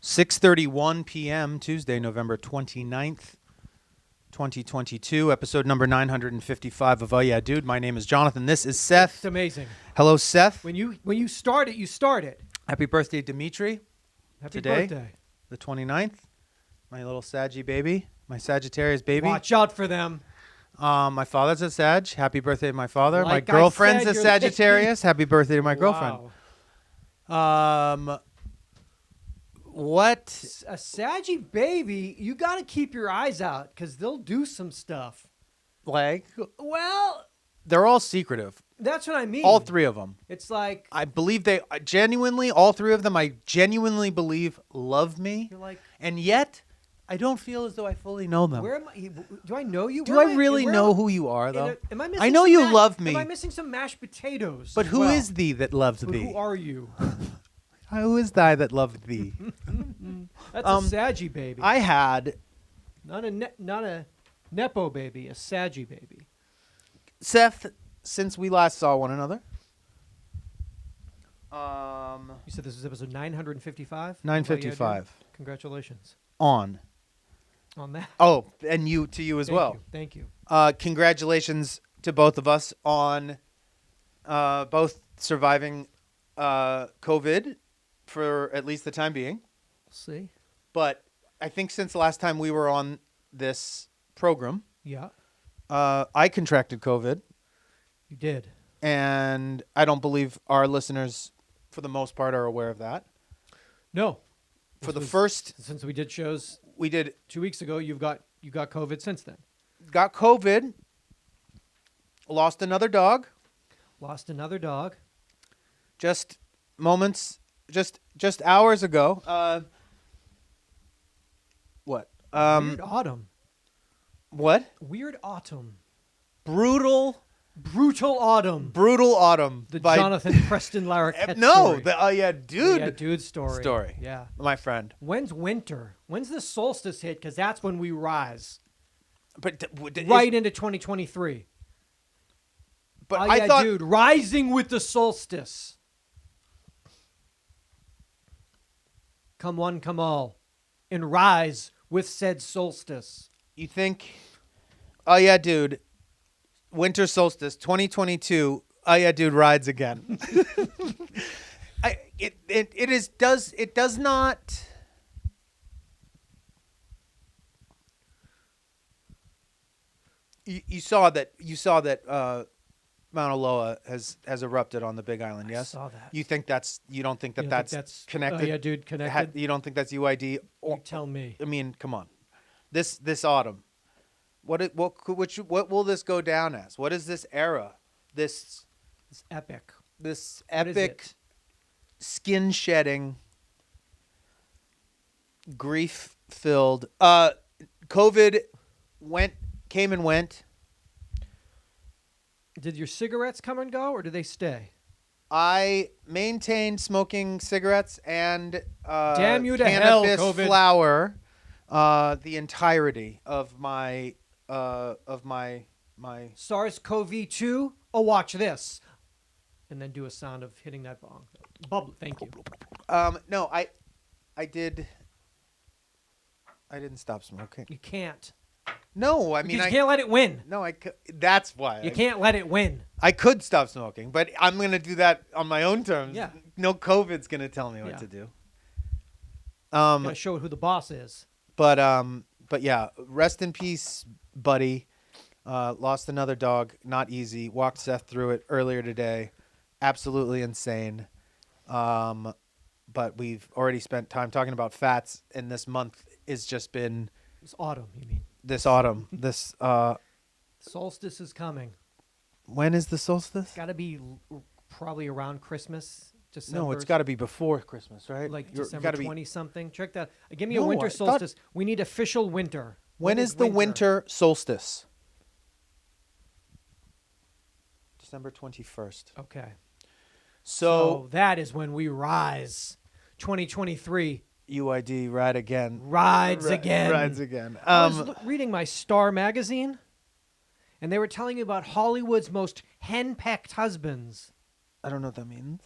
6:31 p.m. Tuesday, November 29th, 2022, episode number 955 of Oh Yeah Dude. My name is Jonathan. This is Seth. It's amazing. Hello, Seth. When you start it, you start it. Happy birthday, Dimitri. Happy Today, birthday. the 29th. My little Saggy baby, my Sagittarius baby. Watch out for them. My father's a Sag. Happy birthday to my father. Like my girlfriend's I a said, Sagittarius. Happy birthday to my girlfriend. Wow. What? A saggy baby, you got to keep your eyes out because they'll do some stuff. Like, Well, they're all secretive. that's what I mean. All three of them. It's like I believe they genuinely, all three of them, I genuinely believe love me. you're like, And yet, I don't feel as though I fully know them. where am I? Do I know you? Do Where I am really where know am who you are, though? Am I missing I know some you love me. Am I missing some mashed potatoes? But as who well? is thee that loves But thee? who are you? Who is thy that loved thee? That's a saggy baby. I had, Not a nepo baby, a saggy baby. Seth, since we last saw one another. You said this is episode 955? 955. Congratulations On that. Oh, and to you as well. Thank you. Congratulations to both of us on both surviving COVID for at least the time being. We'll see. But I think since the last time we were on this program, Yeah, I contracted COVID, you did. and I don't believe our listeners, for the most part, are aware of that. No. For the This was- first, Since we did shows we 2 weeks ago, you got COVID since then. got COVID, lost another dog, Lost another dog. just moments, just hours ago. What? Weird autumn. What? Weird autumn. Brutal Autumn. autumn. The by Jonathan Preston Larroquette no, story. the Oh Yeah Dude Yeah, dude story. Yeah. my friend. When's winter? When's the solstice hit? Because that's when we rise. But Right into 2023. But Oh, I yeah, thought, dude, rising with the solstice. Come one, come all, and rise with said solstice. you think, Oh Yeah Dude, winter solstice 2022. Oh Yeah Dude rides again. It does not. You saw that Mauna Loa has erupted on the Big Island. Yes, I saw that. You don't think You that don't that's, think that's connected? Oh, yeah, dude, connected. You don't think that's UID? You tell me. I mean, come on. This autumn, what will this go down as? What is this era? This It's epic. this What is epic it? skin shedding, grief filled. COVID came and went. Did your cigarettes come and go, or did they stay? I maintained smoking cigarettes and Damn you to hell, cannabis COVID. flower the entirety of my SARS-CoV-2. Oh, watch this, and then do a sound of hitting that bong. Bubble. Thank you. no, I didn't stop smoking. You can't. No, I mean You can't let it win. no, that's why You can't let it win. I could stop smoking, but I'm going to do that on my own terms. Yeah. No COVID's going to tell me what Yeah. to do. Gotta show who the boss is. But yeah, rest in peace, buddy. Lost another dog. Not easy. Walked Seth through it earlier today. Absolutely insane. But we've already spent time talking about fats, and this month has just been It's autumn, you mean? this autumn. This Solstice is coming. when is the solstice? Gotta be probably around Christmas. December. No, it's got to be before Christmas, right? like You're- December gotta be- 20 something. Check that. Give me a No, winter I thought- solstice. We need official winter. When is the winter solstice? December 21st. Okay. So that is when we rise. 2023 UID ride again. rides again. Rides again. I was reading my Star magazine, and they were telling me about Hollywood's most henpecked husbands. I don't know what that means.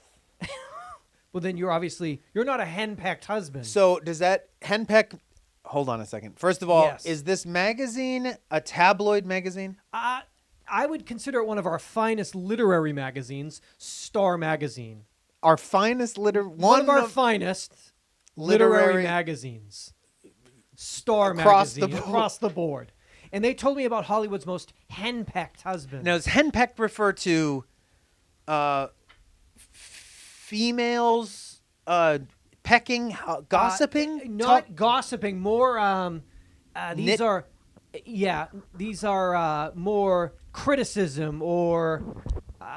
Well, then you're not a henpecked husband. So does that henpeck? Hold on a second. First of all, Yes. is this magazine a tabloid magazine? I would consider it one of our finest literary magazines, Star Magazine. Our finest One of our finest literary magazines. Star Magazine, across the board. And they told me about Hollywood's most henpecked husbands. Now, does henpecked refer to females pecking, gossiping? Not gossiping, more these Nit- are more criticism, or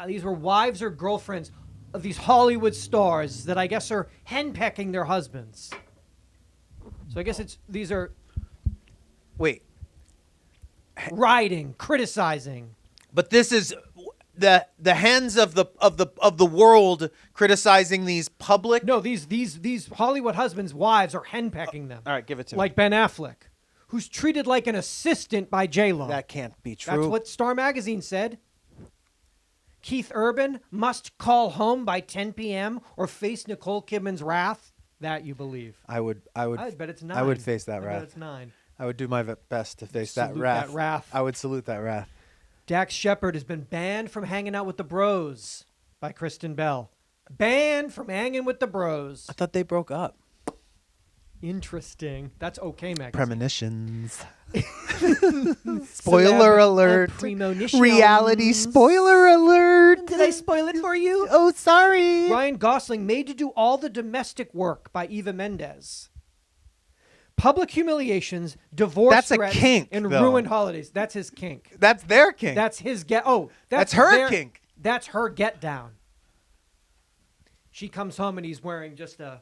these were wives or girlfriends of these Hollywood stars that I guess are henpecking their husbands. So I guess these are Wait, riding, criticizing. but this is the hens of the world criticizing these public. No, these Hollywood husbands' wives are henpecking them. All right, give it to me. Like Ben Affleck, who's treated like an assistant by J-Lo. That can't be true. That's what Star Magazine said. Keith Urban must call home by 10 p.m. or face Nicole Kidman's wrath. That you believe. I would bet it's 9. I would face that I wrath. bet it's 9. I would do my best to face that Salute wrath. that wrath. I would salute that wrath. Dax Shepard has been banned from hanging out with the bros by Kristen Bell. Banned from hanging with the bros. I thought they broke up. Interesting. That's okay, Magazine. Premonitions. Spoiler alert. Premonitions. Reality spoiler alert. Did I spoil it for you? Oh, sorry. Ryan Gosling made to do all the domestic work by Eva Mendes. Public humiliations, divorce That's a threats, kink, and though. ruined holidays. That's his kink. That's their king. That's his get. Oh, That's her their- kink. That's her get down. She comes home and he's wearing just an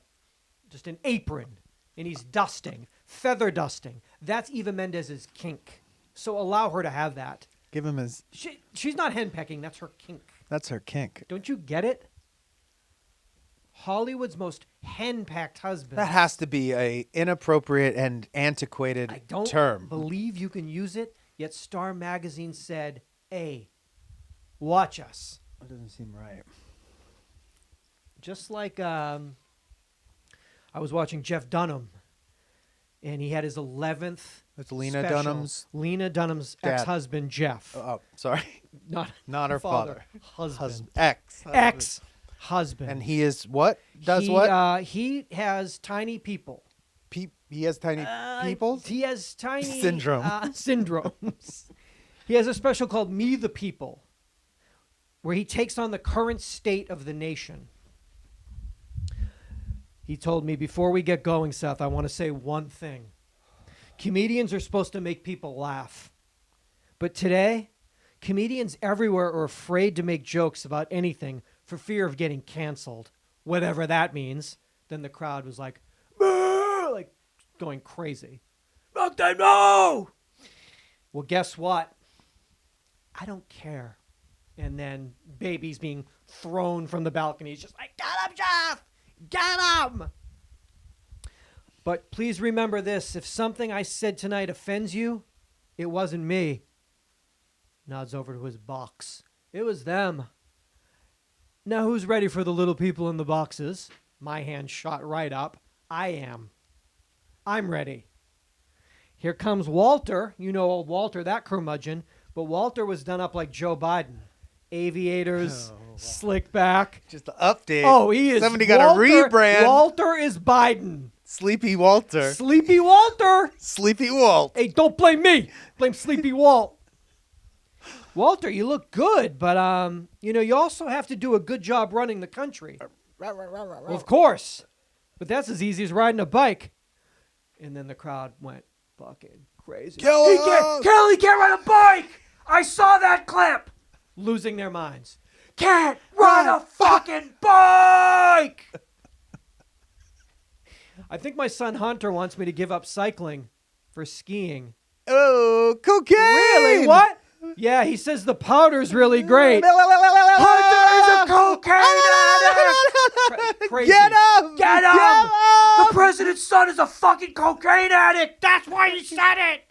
apron, and he's dusting, feather dusting. That's Eva Mendes's kink. So allow her to have that. Give him his. She's not henpecking. That's her kink. That's her kink. Don't you get it? Hollywood's most henpecked husband. That has to be a inappropriate and antiquated I don't term. believe you can use it, yet Star Magazine said, "Hey, watch us." That doesn't seem right. Just like I was watching Jeff Dunham, and he had his 11th That's Lena special. Dunham's Lena Dunham's dad. ex-husband, Jeff. Oh, sorry. Not her father. Husband. Ex-husband. And he is what? Does he, what? He has tiny people. He has tiny people? He has tiny Syndrome. Syndromes. He has a special called Me the People, where he takes on the current state of the nation. He told me, before we get going, Seth, I want to say one thing. Comedians are supposed to make people laugh. But today, comedians everywhere are afraid to make jokes about anything for fear of getting canceled, whatever that means. Then the crowd was like, "Boo!" like going crazy. No! Well, guess what? I don't care. And then babies being thrown from the balcony. He's just like, "Get him, Jeff! Get him!" But please remember this. If something I said tonight offends you, it wasn't me. Nods over to his box. It was them. Now who's ready for the little people in the boxes? My hand shot right up. I am. I'm ready. Here comes Walter. You know old Walter, that curmudgeon. But Walter was done up like Joe Biden. Aviators, slick back. Just to update. Oh, he is. Somebody got to rebrand. Walter is Biden. Sleepy Walter. Sleepy Walter. Sleepy Walt. Hey, don't blame me. Blame Sleepy Walt. Walter, you look good, but you also have to do a good job running the country. Well, of course. But that's as easy as riding a bike. And then the crowd went fucking crazy. Kelly can't ride a bike! I saw that clip! Losing their minds. Can't ride a fucking bike! I think my son Hunter wants me to give up cycling for skiing. Oh, cocaine! Really? What? Yeah, he says the powder's really great. Hunter is a cocaine addict! Crazy. Get him! Get him! Get him! The president's son is a fucking cocaine addict! That's why he said it!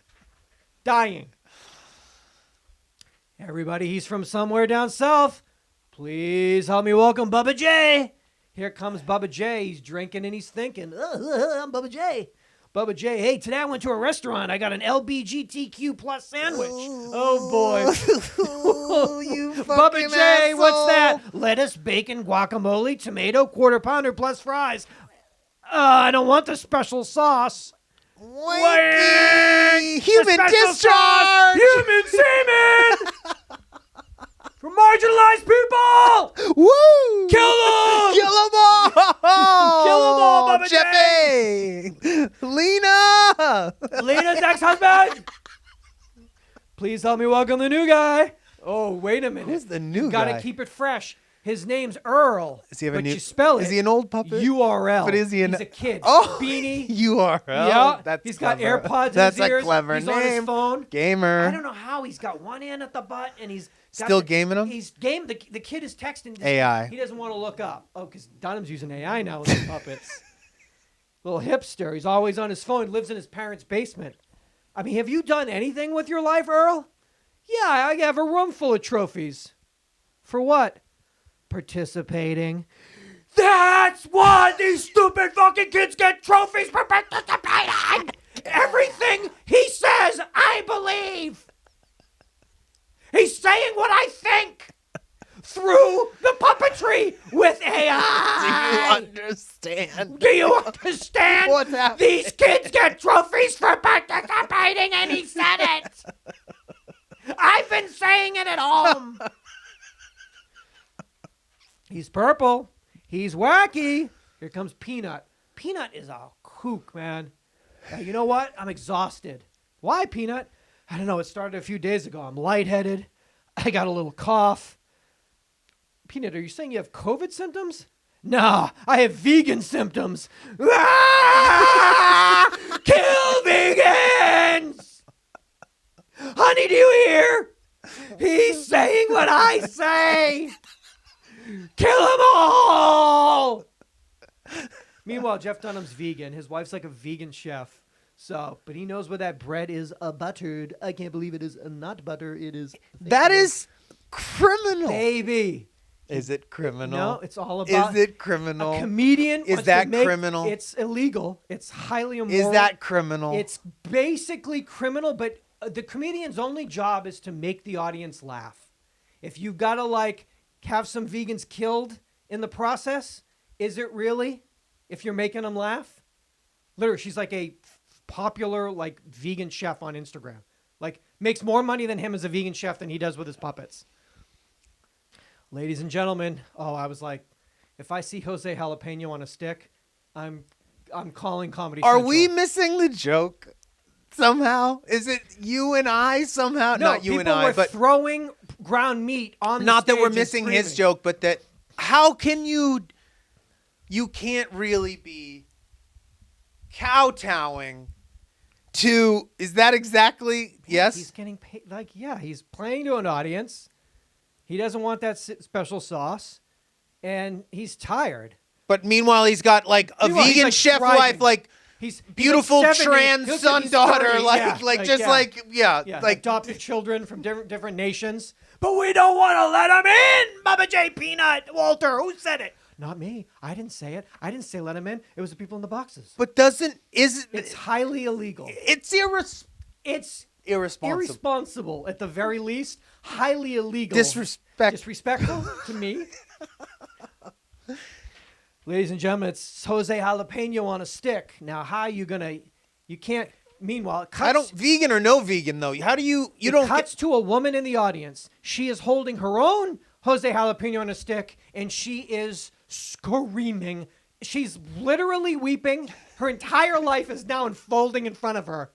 Dying. Everybody, he's from somewhere down south. Please help me welcome Bubba J. Here comes Bubba J. He's drinking and he's thinking, I'm Bubba J. Bubba J. Hey, today I went to a restaurant. I got an LBGTQ plus sandwich. Oh, boy. You fucking Bubba J, asshole. what's that? Lettuce, bacon, guacamole, tomato, quarter pounder plus fries. I don't want the special sauce. Wanky! Human The special discharge! sauce! Human semen! For marginalized people! Woo! Kill them! Kill them all! Kill 'em all, Bubba Jeffy! Lena! Lena's ex-husband! Please help me welcome the new guy. Oh, wait a minute. Who's the new you guy? gotta keep it fresh. His name's Earl. Does he have a but new? you spell it. Is he an old puppet? URL. But is he He's a kid. Oh, Beanie. URL. Yeah. That's He's clever. got AirPods That's in his ears. a clever He's name. on his phone. Gamer. I don't know how he's got one hand at the butt and he's got Still gaming him? He's game. The kid is texting AI. He doesn't want to look up. Oh, because Dunham's using AI now with his puppets. Little hipster. He's always on his phone. Lives in his parents' basement. I mean, have you done anything with your life, Earl? Yeah, I have a room full of trophies. For what? Participating. That's what these stupid fucking kids get trophies for participating. Everything he says, I believe. He's saying what I think through the puppetry with AI. Do you understand? Do you understand? What's happening? These kids get trophies for participating, and he said it. I've been saying it at home. He's purple. He's wacky. Here comes Peanut. Peanut is a kook, man. Now, you know what? I'm exhausted. Why, Peanut? I don't know. It started a few days ago. I'm lightheaded. I got a little cough. Peanut, are you saying you have COVID symptoms? Nah, I have vegan symptoms. Ah! Kill vegans! Honey, do you hear? He's saying what I say. Kill them all! Meanwhile, Jeff Dunham's vegan. His wife's like a vegan chef. So, but he knows where that bread is buttered. I can't believe it is not butter. It is. That is criminal. Baby. Is it criminal? No, it's all about. Is it criminal? A comedian. Is wants that to make, criminal? It's illegal. It's highly immoral. Is that criminal? It's basically criminal, but the comedian's only job is to make the audience laugh. If you gotta like have some vegans killed in the process, is it really? If you're making them laugh, literally, she's like a popular like vegan chef on Instagram. Like makes more money than him as a vegan chef than he does with his puppets. Ladies and gentlemen, I was like, if I see Jose Jalapeno on a stick, I'm calling Comedy Are Central. we missing the joke somehow? Is it you and I somehow? No, Not you and I, were but throwing ground meat on the not that we're stage and missing his screaming. joke, but that how can you can't really be kowtowing to, is that exactly, yes? He's getting paid. Like, yeah, he's playing to an audience. He doesn't want that special sauce, and he's tired. But meanwhile, he's got like a Meanwhile, he's, vegan like, chef thriving. wife, like He's beautiful like 70. trans He looks son like he's daughter, 30, like yeah, like like adopted children from different nations. But we don't want to let him in, Bubba J. Peanut. Walter, who said it? Not me. I didn't say it. I didn't say let him in. It was the people in the boxes. But It's highly illegal. It's It's irresponsible. irresponsible at the very least. Highly illegal. Disrespectful to me. Ladies and gentlemen, it's Jose Jalapeno on a stick. Now, how are you gonna? You can't. Meanwhile, it cuts, I don't, vegan or no vegan though. How do you it don't cuts to a woman in the audience. She is holding her own Jose Jalapeno on a stick, and she is screaming. She's literally weeping. Her entire life is now unfolding in front of her.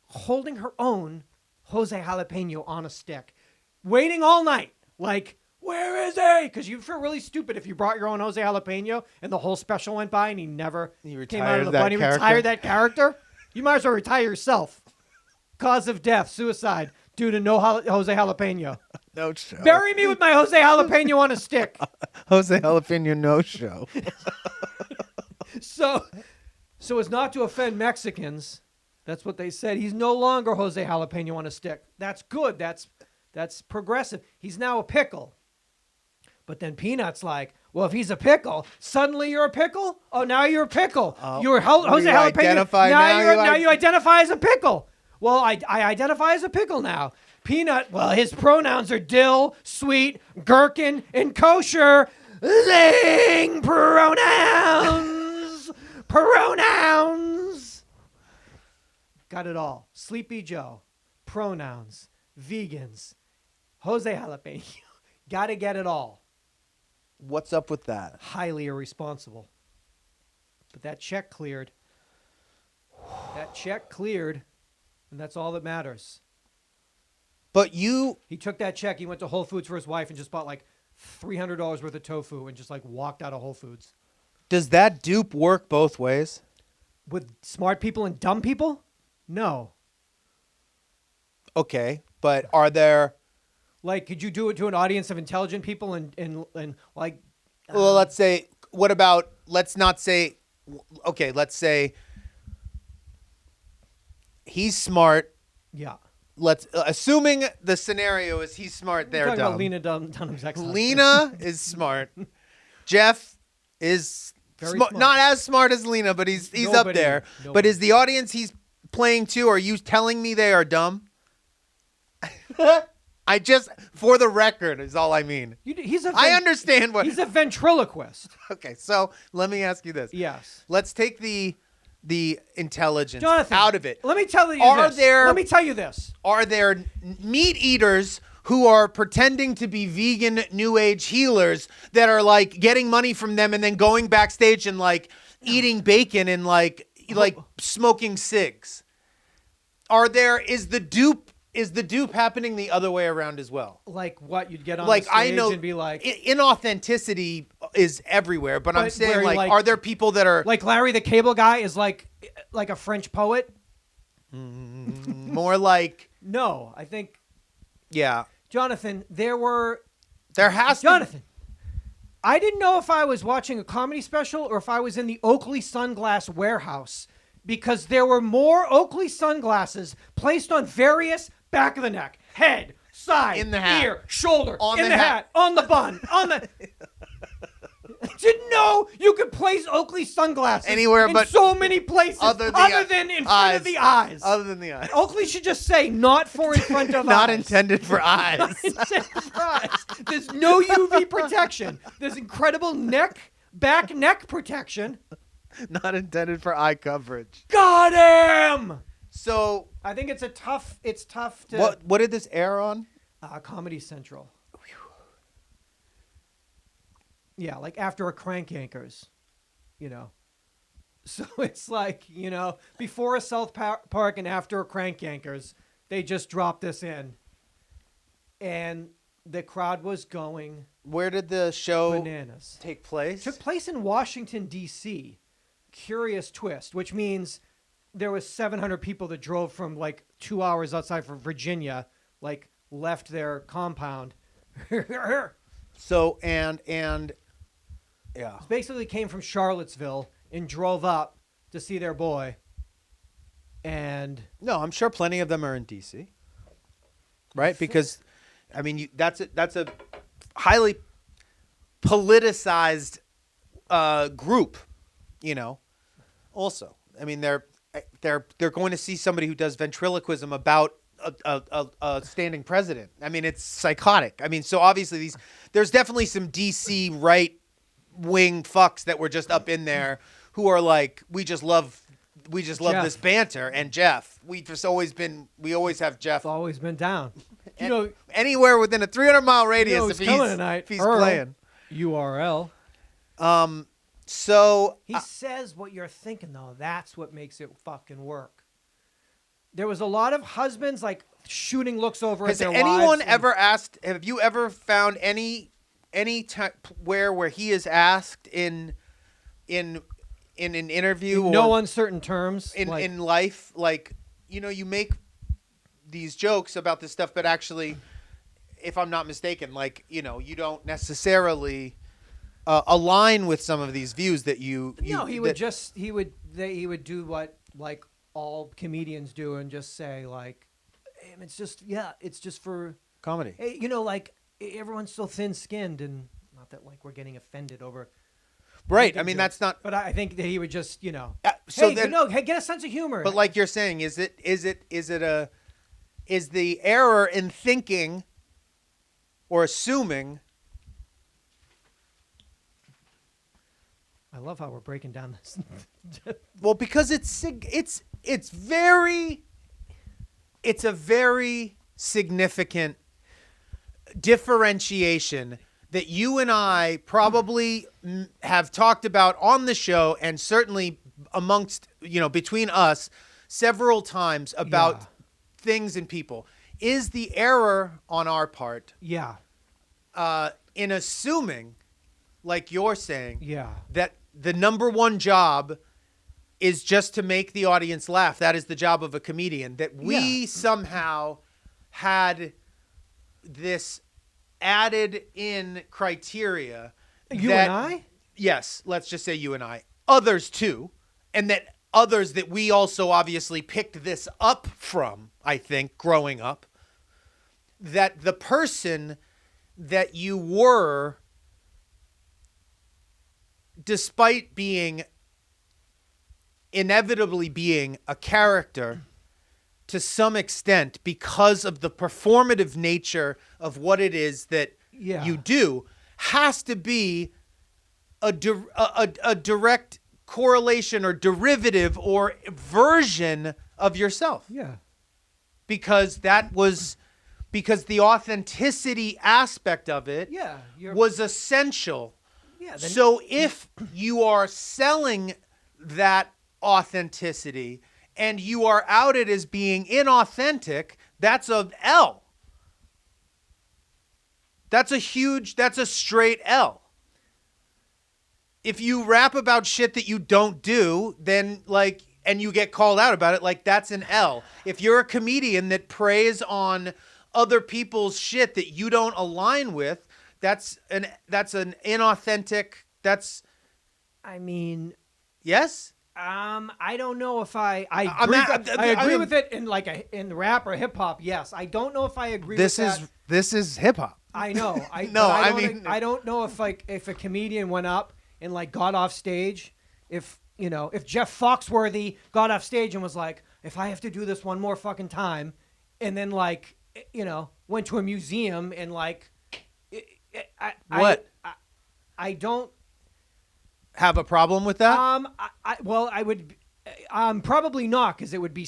Holding her own Jose Jalapeno on a stick. Waiting all night. Like, where is he? Because you feel really stupid if you brought your own Jose Jalapeno and the whole special went by and he never came out of the bunny. Retired that character? You might as well retire yourself. Cause of death, suicide, due to no Jose Jalapeno. No show. Bury me with my Jose Jalapeno on a stick. Jose Jalapeno no show. So as not to offend Mexicans, that's what they said. He's no longer Jose Jalapeno on a stick. That's good. That's progressive. He's now a pickle. But then Peanut's like, well, if he's a pickle, suddenly you're a pickle? Oh, now you're a pickle. Oh, You're Jose you Jalapeno. identify Now now, you identify as a pickle. Well, I identify as a pickle now. Peanut, well, his pronouns are dill, sweet, gherkin, and kosher. Ling pronouns. Pronouns. Got it all. Sleepy Joe. Pronouns. Vegans. Jose Jalapeno. Gotta get it all. What's up with that? Highly irresponsible. But that check cleared. That check cleared, and that's all that matters. But you, He took that check, he went to Whole Foods for his wife and just bought like $300 worth of tofu and just like walked out of Whole Foods. does that dupe work both ways? With smart people and dumb people? No. Okay, but are there? Like, could you do it to an audience of intelligent people and like, Well, let's say. What about? Let's not say. Okay, let's say he's smart. yeah. Let's assuming the scenario is he's smart. They're Talking about dumb. Lena Dunham's ex-husband. Lena is smart. Jeff is Very smart. smart. Not as smart as Lena, but he's up Nobody- there. But nobody. is the audience he's playing to? Are you telling me they are dumb? I just, for the record, is all I mean. I understand what. He's a ventriloquist. Okay, so let me ask you this. Yes. Let's take the intelligence Jonathan, out of it. Let me tell you Are this. there- Let me tell you this. Are there meat eaters who are pretending to be vegan new age healers that are like getting money from them and then going backstage and like eating bacon and like smoking cigs? Is the dupe happening the other way around as well? Like what you'd get on Like the stage I know and be like, inauthenticity is everywhere, but I'm But saying where, like- are there people that are like Larry the Cable Guy is like a French poet? more like, No, I think yeah, Jonathan, there has to Jonathan. I didn't know if I was watching a comedy special or if I was in the Oakley sunglass warehouse because there were more Oakley sunglasses placed on various back of the neck, head, side, In the hat. ear, shoulder, On in the the hat, on the bun, on the. Didn't know you could place Oakley sunglasses Anywhere in but so many places other than in front of the eyes. Other than the eyes. Oakley should just say not for in front of Not eyes. intended for eyes. Surprise. There's no UV protection. There's incredible back neck protection. Not intended for eye coverage. Got him. So I think it's tough to what did this air on? Comedy Central. Yeah, like after a Crank Yankers, you know. So it's like, you know, before a South Park and after a Crank Yankers, they just dropped this in. And the crowd was going Where did the show bananas. take place? Took place in Washington, D.C. Curious twist, which means there was 700 people that drove from like 2 hours outside from Virginia, like left their compound. So and yeah. Basically came from Charlottesville and drove up to see their boy. And No, I'm sure plenty of them are in DC. Right? Because I mean, that's a highly politicized group, you know. Also, I mean, they're going to see somebody who does ventriloquism about a standing president. I mean, it's psychotic. I mean, so obviously there's definitely some DC right wing fucks that were just up in there who are like, we just love Jeff. this banter. And Jeff, we always have Jeff. it's always been down. You know, Anywhere within a 300-mile radius who's if coming tonight? if he's Earl. playing. URL. So He says what you're thinking, though. That's what makes it fucking work. There was a lot of husbands like shooting looks over has at their anyone wives and- ever asked? Have you ever found any type where he is asked in an interview in or no uncertain terms? in life, like, you know, you make these jokes about this stuff, but actually, if I'm not mistaken, like, you know, you don't necessarily align with some of these views that you. No, he would do what like all comedians do and just say like, hey, it's just for comedy. hey, you know, like everyone's so thin skinned and that like we're getting offended over. Right. I vegan mean, jokes. that's not. But I think that he would just, So hey, then, hey, get a sense of humor. but like you're saying, is the error in thinking or assuming? I love how we're breaking down this. Well, because it's a very significant differentiation that you and I probably have talked about on the show, and certainly amongst, between us several times about things and people, is the error on our part Yeah. in assuming, like you're saying, Yeah. that the number one job is just to make the audience laugh. That is the job of a comedian. That we somehow had this added in criteria. You that, and I? Yes, let's just say you and I. Others too. And that others that we also obviously picked this up from, I think, growing up. That the person that you were, despite inevitably being a character to some extent because of the performative nature of what it is that you do, has to be a direct correlation or derivative or version of yourself. Yeah. Because the authenticity aspect of it was essential. Yeah. So if you are selling that authenticity and you are outed as being inauthentic, that's a L. That's a straight L. If you rap about shit that you don't do, then and you get called out about it, that's an L. If you're a comedian that preys on other people's shit that you don't align with, that's an inauthentic. I mean, yes. I don't know if I agree with it in rap or hip hop. Yes, I don't know if I agree. This is hip hop. I know. I don't know if a comedian went up and got off stage, if Jeff Foxworthy got off stage and was like, if I have to do this one more fucking time, and then went to a museum and I don't have a problem with that. I would probably not, because it would be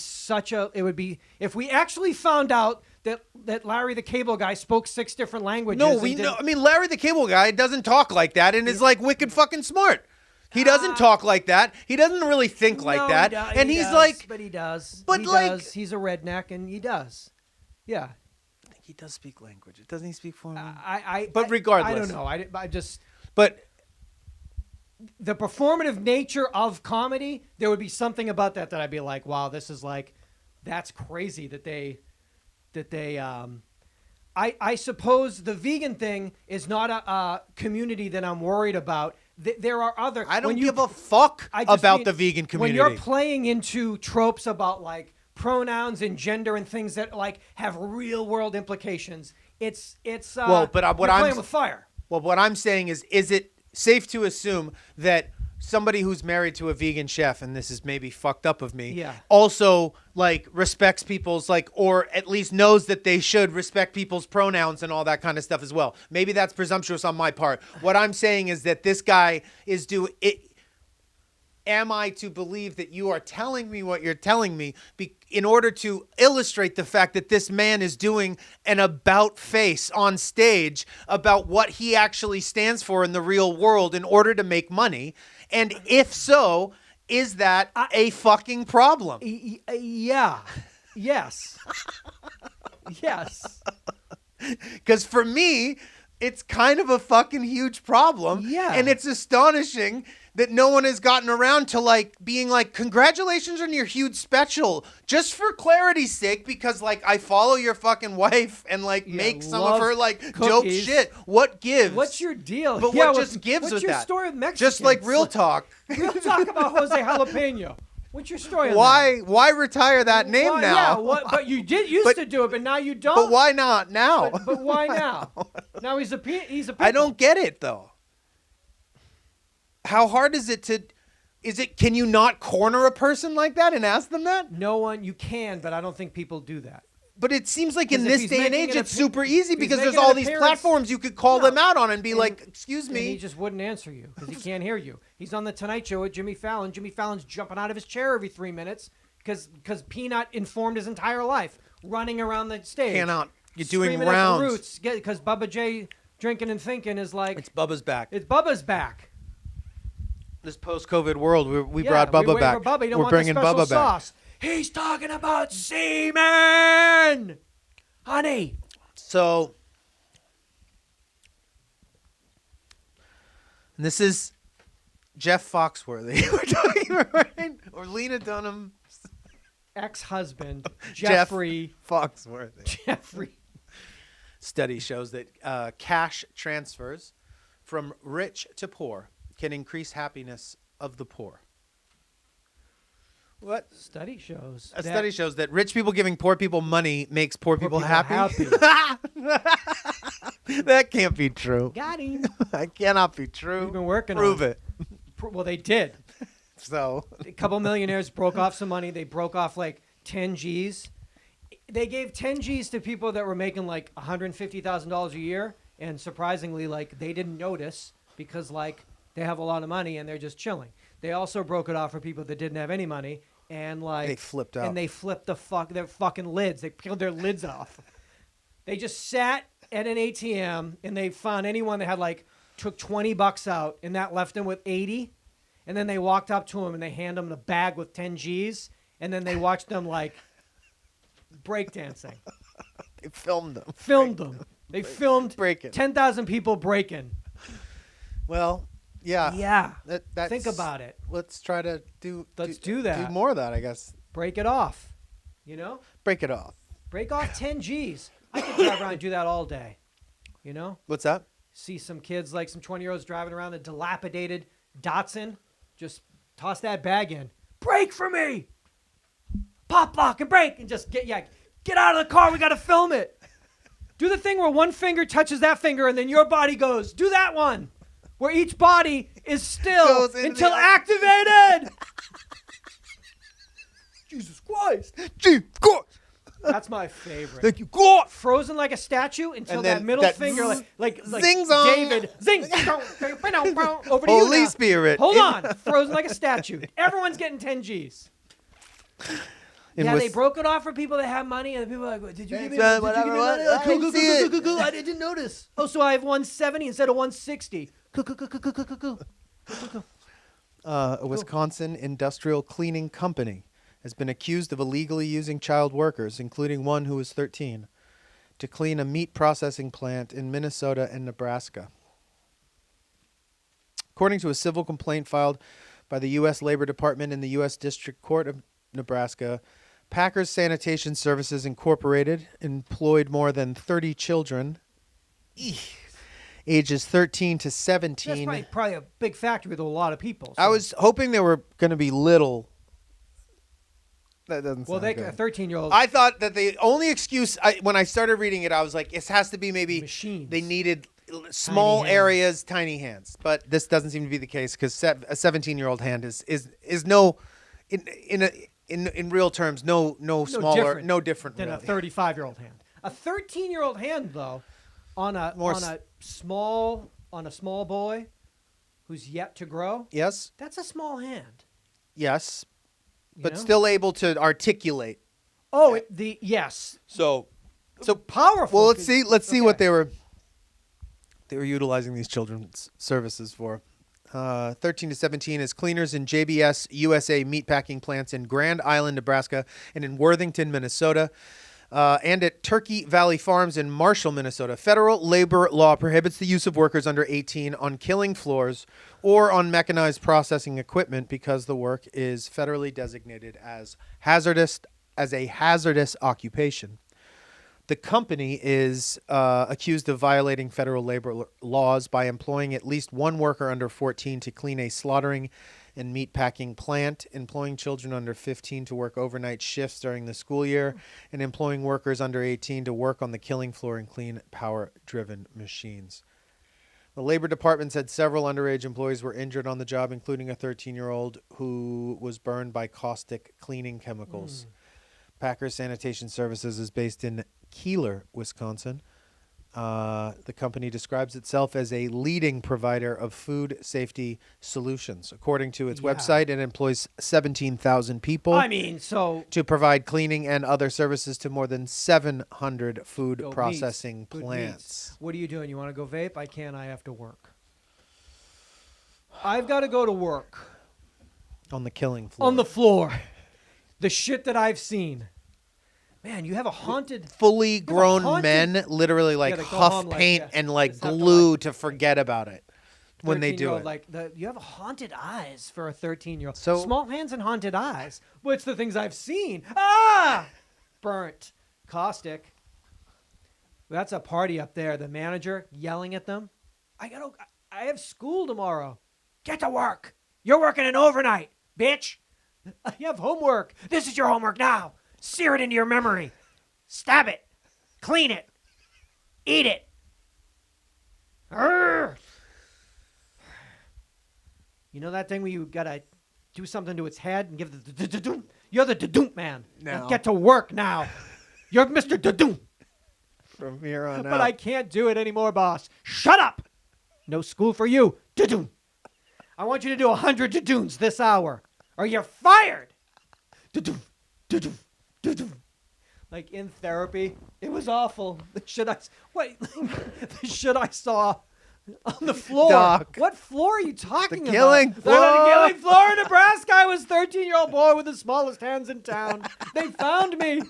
if we actually found out that Larry the Cable Guy spoke 6 different languages. No, we know. I mean, Larry the Cable Guy doesn't talk like that and is wicked fucking smart. He doesn't talk like that. He doesn't really think like that. And he's but he does. But he does. He's a redneck, and he does. Yeah. I think he does speak language. Doesn't he speak foreign? But regardless, I don't know. I just. But the performative nature of comedy, there would be something about that I'd be like, wow, this is that's crazy that they. I suppose the vegan thing is not a community that I'm worried about. There are other. I don't give a fuck about the vegan community. When you're playing into tropes about pronouns and gender and things that have real world implications, it's but what I'm playing with fire. Well, what I'm saying is it safe to assume that somebody who's married to a vegan chef, and this is maybe fucked up of me, also respects people's or at least knows that they should respect people's pronouns and all that kind of stuff as well. Maybe that's presumptuous on my part. What I'm saying is that this guy is doing it. Am I to believe that you are telling me what you're telling me in order to illustrate the fact that this man is doing an about face on stage about what he actually stands for in the real world in order to make money? And if so, is that a fucking problem? Yeah. Yes. Yes. Because for me, it's kind of a fucking huge problem. Yeah. And it's astonishing that no one has gotten around to being congratulations on your huge special, just for clarity's sake, because I follow your fucking wife and make some of her dope shit. What gives? What's your deal? But what just gives with that? What's your story with Mexicans? Just real talk. Real talk about Jose Jalapeno. What's your story? Why retire that name now? Yeah, but you did used to do it, but now you don't. But why not now? But why now? Now he's a I don't get it though. how hard is it to? Can you not corner a person like that and ask them that? No one, you can, but I don't think people do that. But it seems like in 'Cause if this he's day and making age, an it's super easy he's because there's making all an these appearance- platforms you could call No. them out on and be And- like, "Excuse And he me." just wouldn't answer you because he can't hear you. He's on the Tonight Show with Jimmy Fallon. Jimmy Fallon's jumping out of his chair every 3 minutes because Peanut informed his entire life, running around the stage. Cannot. You're doing screaming rounds. At the Roots because Bubba J drinking and thinking is like It's Bubba's back. it's Bubba's back. This post-COVID world, we Yeah, brought Bubba waiting back. for Bubba. He don't We're want the bringing special Bubba back. sauce. He's talking about semen, honey. So, and this is Jeff Foxworthy. We're talking about, right? Or Lena Dunham. Ex-husband Jeff Jeffrey. Foxworthy. Jeffrey. Study shows that cash transfers from rich to poor can increase happiness of the poor. What? Study shows. A study shows that rich people giving poor people money makes poor people, people happy. That can't be true. Got him. That cannot be true. We've been working Prove on it. Well, they did. So A couple millionaires broke off some money. They broke off like 10 G's. They gave 10 G's to people that were making like $150,000 a year. And surprisingly, like they didn't notice because like they have a lot of money and they're just chilling. They also broke it off for people that didn't have any money and like They flipped out. And they flipped their fucking lids. They peeled their lids off. They just sat at an ATM and they found anyone that had like took $20 out and that left them with 80. And then they walked up to him and they hand him the bag with 10 G's. And then they watched them like breakdancing. they filmed them. Filmed them. They filmed Breaking. 10,000 people breaking. Well, yeah. Yeah. That's, Think about it. Let's try to do that. Do more of that, I guess. Break it off. You know? Break it off. Break off 10 G's. I could drive around and do that all day. You know? What's that? See some kids, like some 20-year-olds driving around a dilapidated Datsun. Just toss that bag in. Brake for me! Pop lock and brake! And just get out of the car. We got to film it. Do the thing where one finger touches that finger and then your body goes. Do that one. Where each body is still Goes into until the- activated. Jesus Christ. Gee, God. That's my favorite. Thank you, God. Frozen like a statue until And then that middle that finger, like zing-zong. David, zing, over to you Holy now. Spirit. Hold on, frozen like a statue. Everyone's getting 10 G's. And Yeah, with- they broke it off for people that have money, and the people are like, "Did you give me? Thanks, Did you give me whatever, money? what? I didn't see it." Cool. I didn't notice. Oh, so I have 170 instead of 160. Cool. A Wisconsin industrial cleaning company has been accused of illegally using child workers, including one who was 13, to clean a meat processing plant in Minnesota and Nebraska. According to a civil complaint filed by the U.S. Labor Department in the U.S. District Court of Nebraska, Packers Sanitation Services Incorporated employed more than 30 children, ages 13 to 17. That's probably a big factory with a lot of people. I so- was hoping there were going to be little. That doesn't well, sound a good. 13-year-old I thought that the only excuse, when I started reading it, I was like, it has to be maybe machines. they needed small hands. areas, tiny hands. But this doesn't seem to be the case because a 17-year-old hand is no, in real terms, no smaller, no different than really. a 35-year-old hand. A 13-year-old hand, though, on a small boy who's yet to grow, Yes, that's a small hand. yes, you but know? still able to articulate. Oh, yes, So powerful. well, let's see what okay. they were utilizing these children's services for. 13 to 17 as cleaners in JBS USA meatpacking plants in Grand Island, Nebraska, and in Worthington, Minnesota, and at Turkey Valley Farms in Marshall, Minnesota. Federal labor law prohibits the use of workers under 18 on killing floors or on mechanized processing equipment because the work is federally designated as a hazardous occupation. The company is accused of violating federal labor laws by employing at least one worker under 14 to clean a slaughtering and meatpacking plant, employing children under 15 to work overnight shifts during the school year, and employing workers under 18 to work on the killing floor and clean power-driven machines. The Labor Department said several underage employees were injured on the job, including a 13-year-old who was burned by caustic cleaning chemicals. Packer Sanitation Services is based in Keeler, Wisconsin. The company describes itself as a leading provider of food safety solutions. According to its website, it employs 17,000 people. I mean, so to provide cleaning and other services to more than 700 food processing plants. What are you doing? You want to go vape? I can't. I have to work. I've got to go to work. On the killing floor. On the floor. The shit that I've seen. Man, you have a haunted... Fully grown men literally like huff paint and like glue to forget about it when they do it. You have haunted eyes for a 13-year-old. So, small hands and haunted eyes. What's the things I've seen? Ah! Burnt. Caustic. That's a party up there. The manager yelling at them. I have school tomorrow. Get to work. You're working an overnight, bitch. I have homework. This is your homework now. Sear it into your memory. Stab it. Clean it. Eat it. Arrgh. You know that thing where you gotta do something to its head and give the da-doom? You're the da-doom man. No. Get to work now. You're Mr. Da-doom. From here on out. But I can't do it anymore, boss. Shut up. No school for you. Da-doom. I want you to do 100 da-dooms this hour, or you're fired. Da-doom. Da-doom. Like in therapy, it was awful. The shit I saw on the floor. Doc. What floor are you talking The about? killing floor. The killing floor in Nebraska. I was 13-year-old boy with the smallest hands in town. They found me.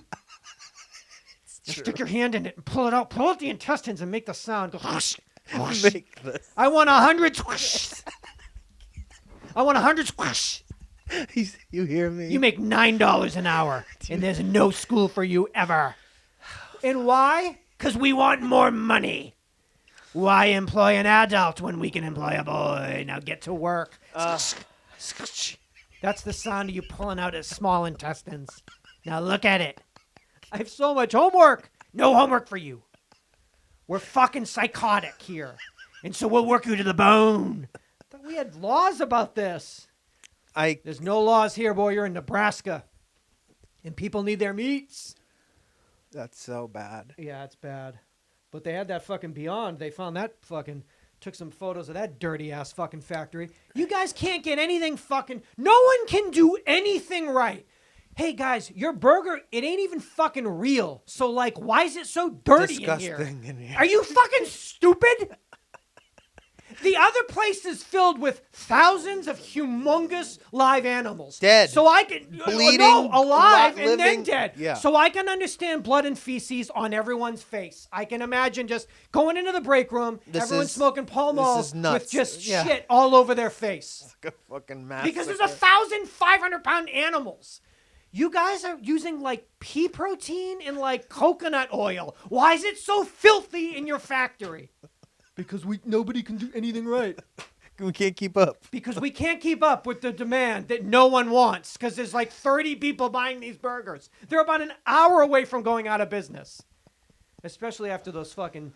Stick your hand in it and pull it out. Pull out the intestines and make the sound. Go whoosh, whoosh. Make this. I want 100 squish. I want 100 squish. You hear me? You make $9 an hour, and there's no school for you ever. And why? Because we want more money. Why employ an adult when we can employ a boy? Now get to work. That's the sound of you pulling out his small intestines. Now look at it. I have so much homework. No homework for you. We're fucking psychotic here. And so we'll work you to the bone. I thought we had laws about this. There's no laws here, boy. You're in Nebraska. And people need their meats. That's so bad. Yeah, it's bad. But they had that fucking Beyond. They found that fucking... Took some photos of that dirty-ass fucking factory. You guys can't get anything fucking... No one can do anything right. Hey, guys, your burger, it ain't even fucking real. So, like, why is it so dirty Disgusting in here. Are you fucking stupid? The other place is filled with thousands of humongous live animals. Dead. So I can... Bleeding. No, alive and living. then dead. Yeah. So I can understand blood and feces on everyone's face. I can imagine just going into the break room, everyone smoking Pall Mall with just shit all over their face. Like a fucking massacre. Because there's 1,500-pound animals. You guys are using, like, pea protein and, like, coconut oil. Why is it so filthy in your factory? Because nobody can do anything right. We can't keep up. Because we can't keep up with the demand that no one wants. Because there's like 30 people buying these burgers. They're about an hour away from going out of business. Especially after those fucking...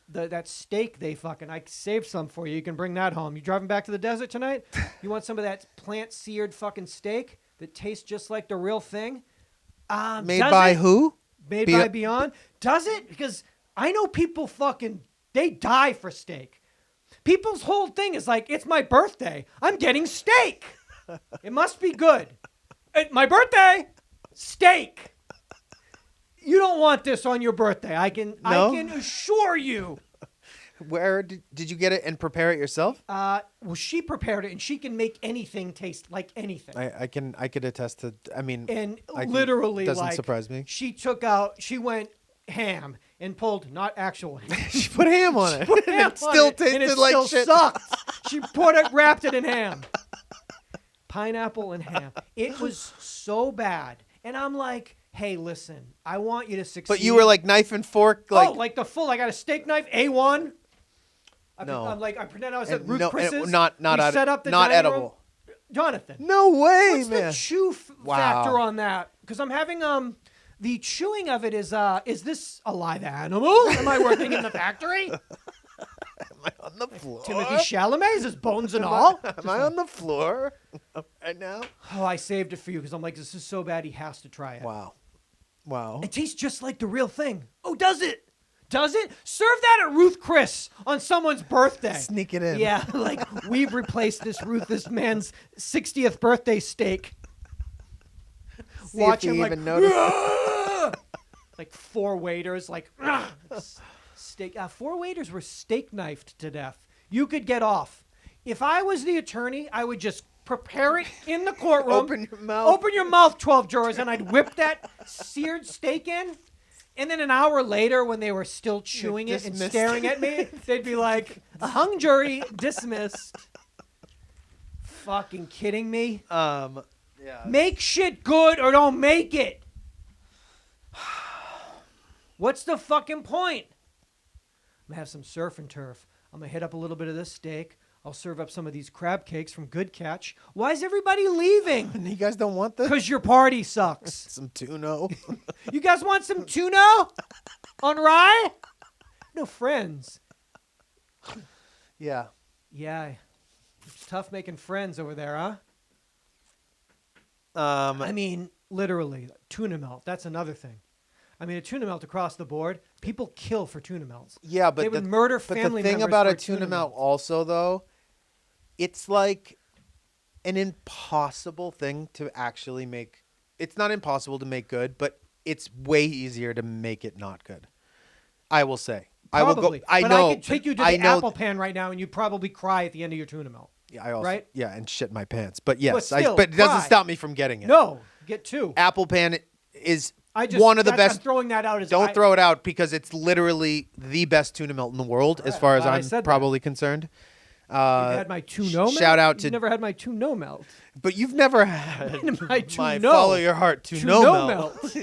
that steak they fucking... I saved some for you. You can bring that home. You driving back to the desert tonight? You want some of that plant-seared fucking steak that tastes just like the real thing? Made by who? Made by Beyond. Does it? Because I know people fucking... They die for steak. People's whole thing is like, it's my birthday. I'm getting steak. It must be good. My birthday, steak. You don't want this on your birthday. I can assure you. Where did you get it and prepare it yourself? Well, she prepared it, and she can make anything taste like anything. I could attest to. I mean, and literally, doesn't surprise me. She went ham and pulled not actual ham. She put ham on it. It still tasted like shit. Sucked. She wrapped it in ham. Pineapple and ham. It was so bad. And I'm like, hey, listen, I want you to succeed. But you were like knife and fork. Like the full. I got a steak knife, A1. I pretend I was at Ruth Chris's. Not edible. Room. Jonathan. No way, What's man. the chew factor on that? Because I'm having the chewing of it is this a live animal? Am I working in the factory? I on the floor? Timothy Chalamet's his bones and all. Am I on the floor right now? Oh, I saved it for you because I'm like, this is so bad he has to try it. Wow. It tastes just like the real thing. Oh, does it? Does it? Serve that at Ruth Chris on someone's birthday. Sneak it in. Yeah, like we've replaced this man's 60th birthday steak. Watch him like, like 4 waiters, like, steak. 4 waiters were steak knifed to death. You could get off. If I was the attorney, I would just prepare it in the courtroom. Open your mouth. Open your mouth, 12 jurors, and I'd whip that seared steak in. And then an hour later, when they were still chewing it and staring at me, they'd be like, "A hung jury dismissed." Fucking kidding me? Yeah. Make shit good or don't make it. What's the fucking point? I'm gonna have some surf and turf. I'm gonna hit up a little bit of this steak. I'll serve up some of these crab cakes from Good Catch. Why is everybody leaving? You guys don't want this? Because your party sucks. Some tuno. You guys want some tuna on rye? No friends. Yeah. Yeah. It's tough making friends over there, huh? Um, I mean, literally, tuna melt. That's another thing. I mean, a tuna melt across the board, people kill for tuna melts. yeah, but They would murder but family the thing members about for a tuna melt melt. also, though, it's like an impossible thing to actually make. It's not impossible to make good, but it's way easier to make it not good. I will say. I will Probably. go. I but know. I could take you to I the know. apple pan right now, and you'd probably cry at the end of your tuna melt. Yeah, I also, right? Yeah, and shit my pants. But yes, But still, but it doesn't cry. stop me from getting it. No, get 2. Apple pan is I just one of the that's- best. I'm throwing that out as Don't throw it out because it's literally the best tuna melt in the world, as Right, far as glad I I'm said that. probably concerned. You've had my tuna melt. shout out to- You've never had my tuna melt. But you've never had My my tuno. follow your heart to no Tuno melt.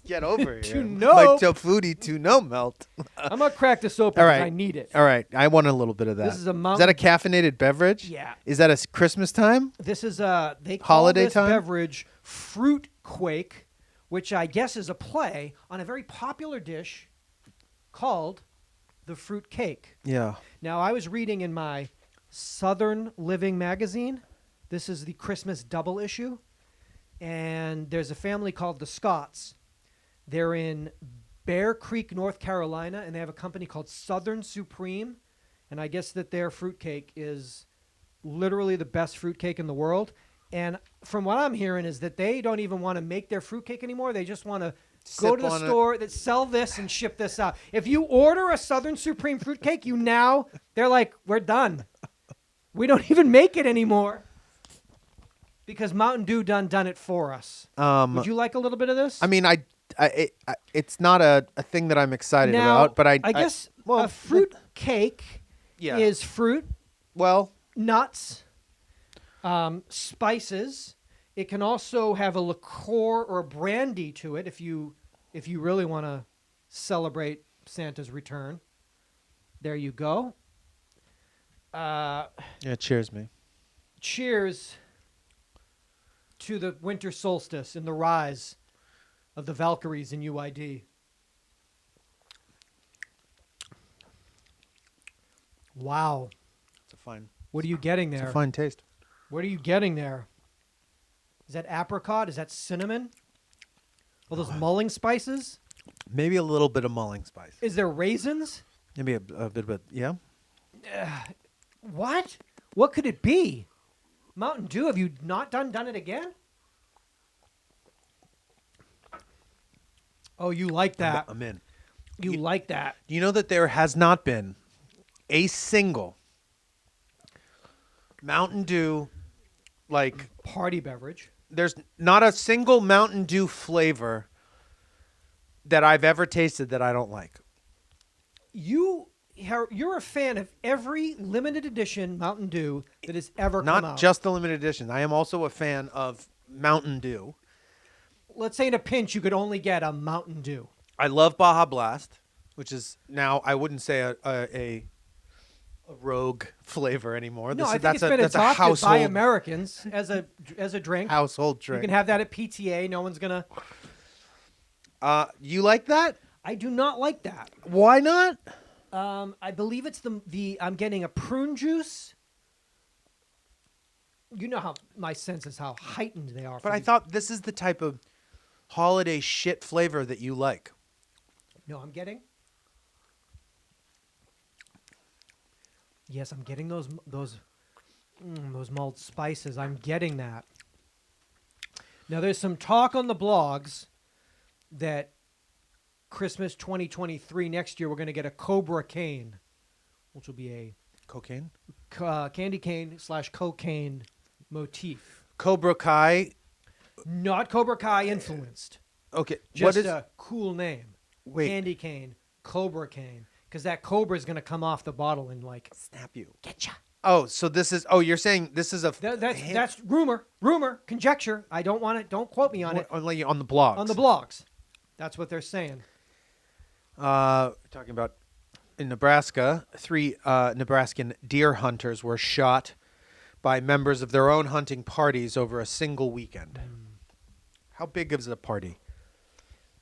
Get over here. Tuno. My tofuti to no melt. I'm gonna crack this open All because right. I need it. All right, I want a little bit of that. This is a Is that a caffeinated beverage? Yeah. Is that a Christmas time? This is they call Holiday this time? beverage fruit quake, which I guess is a play on a very popular dish called the fruit cake. Yeah. Now, I was reading in my Southern Living magazine. This is the Christmas double issue. And there's a family called the Scotts. They're in Bear Creek, North Carolina, and they have a company called Southern Supreme. And I guess that their fruitcake is literally the best fruitcake in the world. And from what I'm hearing is that they don't even want to make their fruitcake anymore. They just want to go to the on it. store that sell this and ship this out. If you order a Southern Supreme fruitcake, they're like, we're done. We don't even make it anymore because Mountain Dew done it for us. Would you like a little bit of this? I mean, it's not a thing that I'm excited now, about, but I guess well, a fruit cake yeah. is fruit, well, nuts, spices. It can also have a liqueur or a brandy to it if you really want to celebrate Santa's return. There you go. yeah. Cheers, me. Cheers to the winter solstice and the rise of the Valkyries in UID. Wow. It's a fine. What are you getting It's there? a fine taste. What are you getting there? Is that apricot? Is that cinnamon? All those mulling spices? Maybe a little bit of mulling spice. Is there raisins? Maybe a bit of it. Yeah. What? What could it be? Mountain Dew, have you not done it again? Oh, you like that. I'm in. You like that. Do you know that there has not been a single Mountain Dew, like, Party beverage. there's not a single Mountain Dew flavor that I've ever tasted that I don't like. You're a fan of every limited edition Mountain Dew that has ever come out. Not just the limited edition. I am also a fan of Mountain Dew. Let's say in a pinch you could only get a Mountain Dew. I love Baja Blast, which is now, I wouldn't say a rogue flavor anymore. No, I think that's it's been that's a adopted by household Americans as a drink. household drink. You can have that at PTA. No one's gonna. You like that? I do not like that. Why not? I believe it's the I'm getting a prune juice. You know how my sense is how heightened they are. But I thought this is the type of holiday shit flavor that you like. No, I'm getting. Yes, I'm getting those mulled spices. I'm getting that. Now, there's some talk on the blogs that Christmas 2023 next year we're going to get a Cobra cane, which will be a Cocaine? candy cane / cocaine motif. Cobra Kai. Not Cobra Kai influenced. Okay. Just what is a cool name. Wait. Candy cane, Cobra cane. Because that Cobra is going to come off the bottle and snap you? getcha. Oh, so this is. Oh, you're saying this is a. That's rumor, conjecture. I don't want it. Don't quote me on it. Only on the blogs. On the blogs. That's what they're saying. We're talking about in Nebraska, 3 Nebraskan deer hunters were shot by members of their own hunting parties over a single weekend. How big is a party?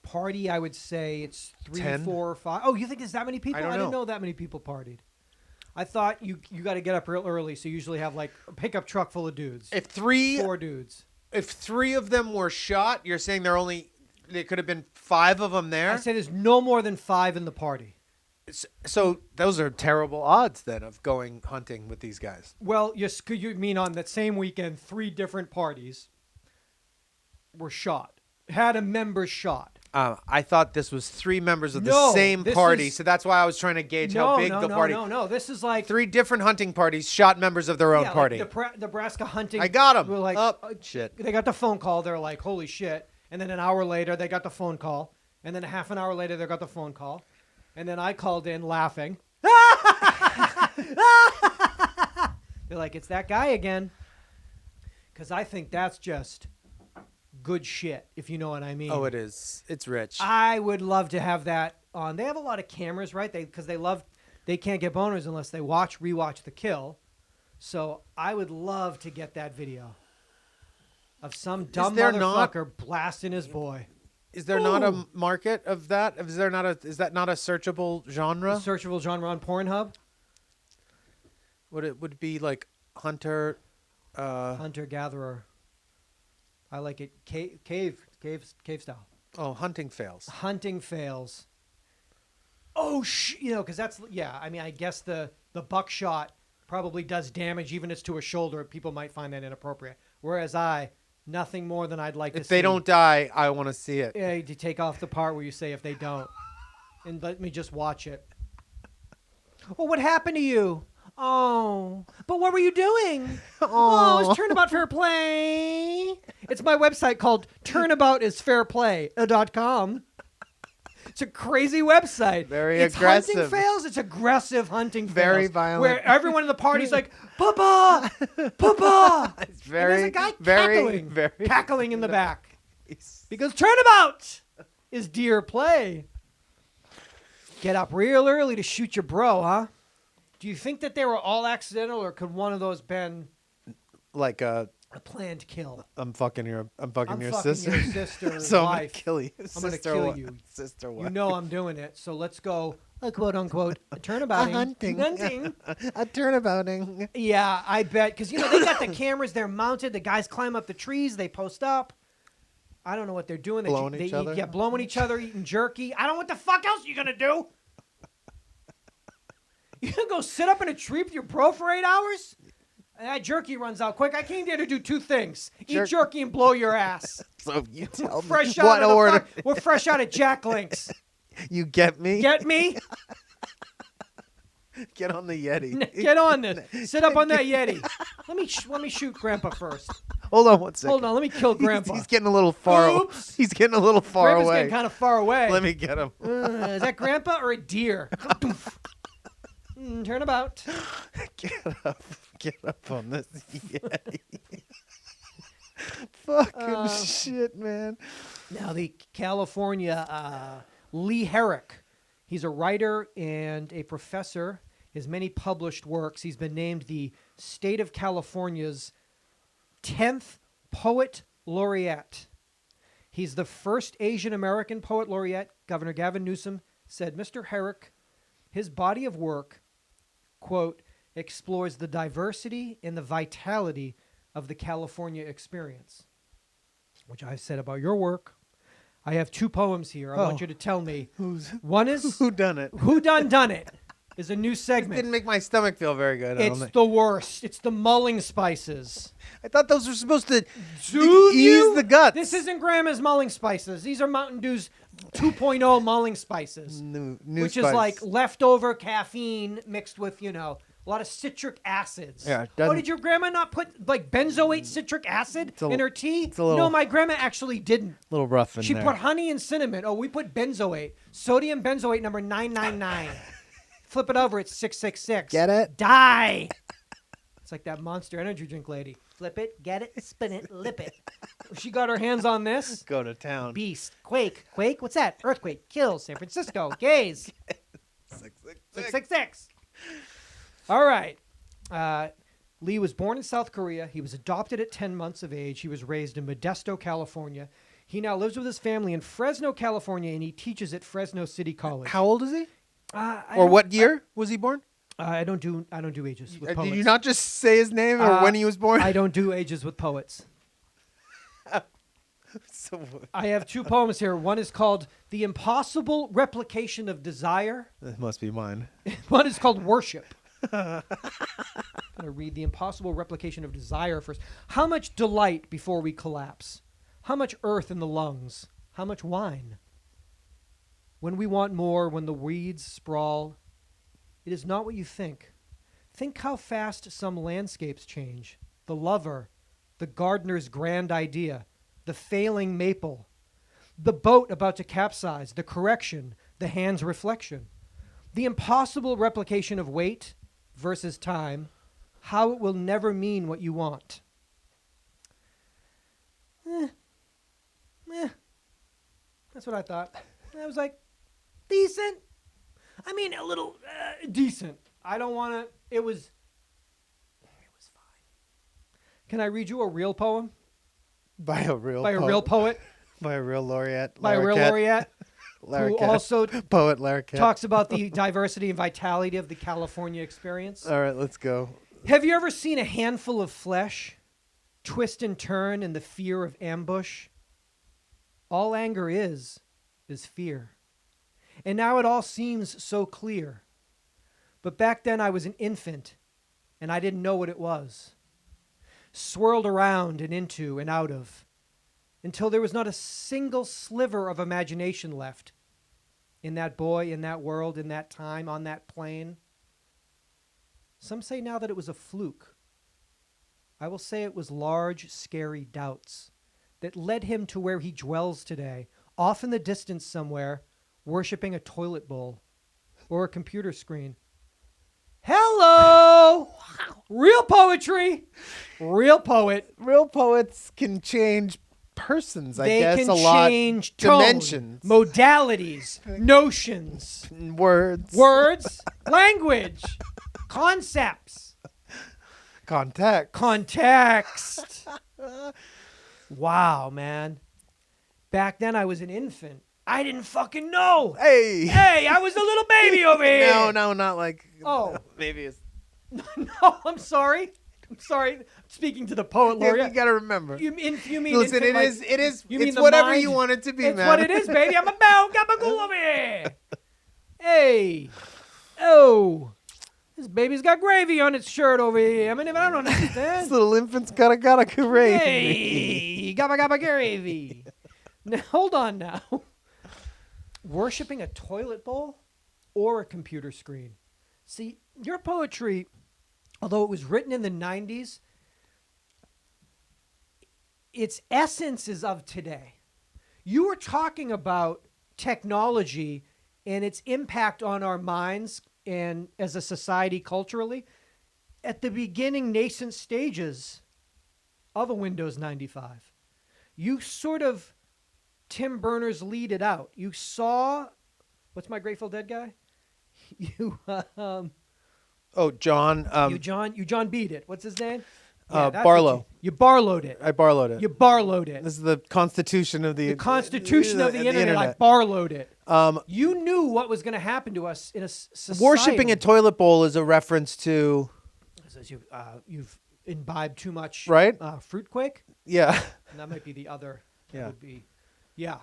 Party, I would say it's 3, 10? 4, 5. Oh, you think there's that many people? I don't didn't know. know that many people partied. I thought you got to get up real early, so you usually have like a pickup truck full of dudes. If 4 dudes. If 3 of them were shot, you're saying there could have been 5 of them there? I say there's no more than 5 in the party. So those are terrible odds then of going hunting with these guys. Well, could you mean on that same weekend, 3 different parties were shot, had a member shot. I thought this was 3 members of the No, same this party, is- so that's why I was trying to gauge how big the party. No. This is like 3 different hunting parties shot members of their own party. Like Nebraska hunting. I got them. Were like, shit. They got the phone call. They're like, holy shit. And then an hour later, they got the phone call. And then a half an hour later, they got the phone call. And then I called in laughing. They're like, it's that guy again. Because I think that's just good shit, if you know what I mean. Oh, it is. It's rich. I would love to have that on. They have a lot of cameras, right? Because they can't get boners unless they rewatch The Kill. So I would love to get that video of some dumb motherfucker blasting his boy. Is there not a market of that? Is that not a searchable genre? A searchable genre on Pornhub? Would it be like hunter? Hunter-gatherer. I like it. Cave style. Oh, hunting fails. Hunting fails. Oh, because that's, I mean, I guess the buckshot probably does damage even if it's to a shoulder. People might find that inappropriate. Whereas nothing more than I'd like to see. If they don't die, I want to see it. Yeah, you take off the part where you say if they don't. And let me just watch it. Well, what happened to you? Oh, but what were you doing? Oh, it's Turnabout Fair Play. It's my website called TurnaboutIsFairPlay.com. It's a crazy website. Very it's aggressive. Hunting fails. It's aggressive hunting fails. Very violent. Where everyone in the party's like, Papa! Papa! It's very, and there's a guy very, cackling in the back. Because Turnabout is deer play. Get up real early to shoot your bro, huh? Do you think that they were all accidental, or could one of those been like a planned kill? I'm fucking your sister. Your sister so wife. I'm gonna kill you. I'm gonna kill you. Sister wife. You know I'm doing it. So let's go. A quote unquote turnabouting. Hunting. A turnabouting. Yeah, I bet because they got the cameras. They're mounted. The guys climb up the trees. They post up. I don't know what they're doing. Blowing each other. Yeah, blowing each other, eating jerky. I don't know what the fuck else you gonna do. You gonna go sit up in a tree with your bro for 8 hours? And that jerky runs out quick. I came there to do 2 things: eat jerky and blow your ass. So you tell me Fresh what out order. We're fresh out of Jack Link's. You get me? Get me? Get on the Yeti. Get on this. Sit up on that Yeti. Let me shoot Grandpa first. Hold on one second. Hold on. Let me kill Grandpa. He's getting a little far. Oops. He's getting a little far Grandpa's away. getting kind of far away. Let me get him. Is that Grandpa or a deer? Turnabout. Get up on this Yeti. Fucking shit, man. Now, the California Lee Herrick, he's a writer and a professor. His many published works. He's been named the state of California's 10th poet laureate. He's the first Asian American poet laureate. Governor Gavin Newsom said Mr. Herrick His body of work, quote, explores the diversity and the vitality of the California experience, which I've said about your work. I have 2 poems here. I want you to tell me. One is Who done it? Who Done It is a new segment. Didn't make my stomach feel very good. It's the worst. It's the mulling spices. I thought those were supposed to Soothe ease you? the guts. This isn't Grandma's mulling spices. These are Mountain Dew's 2.0 mulling spices, new which spice. is like leftover caffeine mixed with, a lot of citric acids. Yeah, Did your grandma not put like benzoate citric acid in her tea? it's a little- No, my grandma actually didn't. a little rough in She there. put honey and cinnamon. Oh, we put benzoate. Sodium benzoate number 999. Flip it over, it's 666. Get it? Die. It's like that Monster Energy drink lady. Flip it, get it, spin it, lip it. She got her hands on this. Go to town. Beast. Quake. What's that? Earthquake. Kills. San Francisco. Gays. 666. All right. Lee was born in South Korea. He was adopted at 10 months of age. He was raised in Modesto, California. He now lives with his family in Fresno, California, and he teaches at Fresno City College. How old is he? I What year was he born? I don't do ages with poets. Did you not just say his name or when he was born? I don't do ages with poets. So, I have 2 poems here. One is called The Impossible Replication of Desire. that must be mine. One is called Worship. I'm going to read The Impossible Replication of Desire first. How much delight before we collapse? How much earth in the lungs? How much wine? When we want more, when the weeds sprawl, it is not what you think. Think how fast some landscapes change. The lover, the gardener's grand idea, the failing maple, the boat about to capsize, the correction, the hand's reflection, the impossible replication of weight versus time, how it will never mean what you want. That's what I thought. I was like, decent. I mean, a little decent. I don't want to. It was fine. Can I read you a real poem? By a real Real poet? By a real laureate. By a real laureate? Who Larroquette. also Poet Larroquette. talks about the diversity and vitality of the California experience. All right, let's go. Have you ever seen a handful of flesh twist and turn in the fear of ambush? All anger is fear. And now it all seems so clear. But back then I was an infant, and I didn't know what it was. Swirled around and into and out of, until there was not a single sliver of imagination left in that boy, in that world, in that time, on that plane. Some say now that it was a fluke. I will say it was large, scary doubts that led him to where he dwells today, off in the distance somewhere, worshiping a toilet bowl or a computer screen. Hello! Real poetry. Real poet. Real poets can change persons, I They guess, can a lot. change tone, Dimensions. modalities, notions, Words. language, concepts, context. Wow, man. Back then I was an infant. I didn't fucking know. Hey. Hey, I was a little baby over here. No, not like. Oh. Maybe it's. No, I'm sorry. Speaking to the poet Yeah, laureate. you gotta remember. You mean Listen, infant, it is. you mean It's the whatever mind? you want it to be, It's man. what it is, baby. I'm a bow gabagool over here. Hey. Oh. This baby's got gravy on its shirt over here. I mean, I don't This understand. little infant's gotta gravy. Hey. Gabba gabba gravy. Now, hold on now. Worshipping a toilet bowl or a computer screen? See, your poetry, although it was written in the 90s, its essence is of today. You were talking about technology and its impact on our minds and as a society culturally at the beginning nascent stages of a Windows 95. You sort of Tim Berners-Lee'd it out. You saw, what's my Grateful Dead guy? You Oh, John. you John beat it. What's his name? That's Barlow. what You Barlowed it. I Barlowed it. You Barlowed it. This is the constitution of the The constitution of the internet. I Barlowed it. You knew what was going to happen to us in a society. Worshipping a toilet bowl is a reference to, It says you've imbibed too much right? fruit quake. Yeah. And that might be the other. That Yeah. would be, yeah.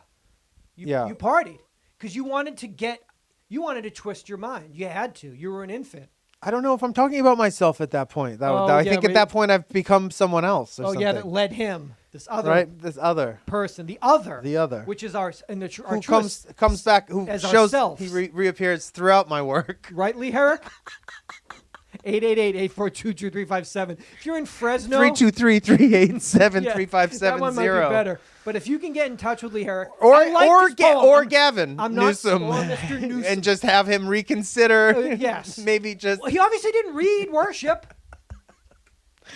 Yeah. You partied because you wanted to twist your mind. You had to. You were an infant. I don't know if I'm talking about myself at that point. Oh, I yeah, think at that point I've become someone else. Or Oh something. yeah, that led him. This other right? This other. person, the other, Which is our who comes back, who as shows ourselves. he reappears throughout my work. Right, Lee Herrick? 888-842-2357. If you're in Fresno, 323-387-3570. that one might be better. But if you can get in touch with Lee Herrick, Or I like this poem. or Gavin I'm not Newsom, or Mr. Newsom. and just have him reconsider. Yes. Maybe just Well, he obviously didn't read Worship.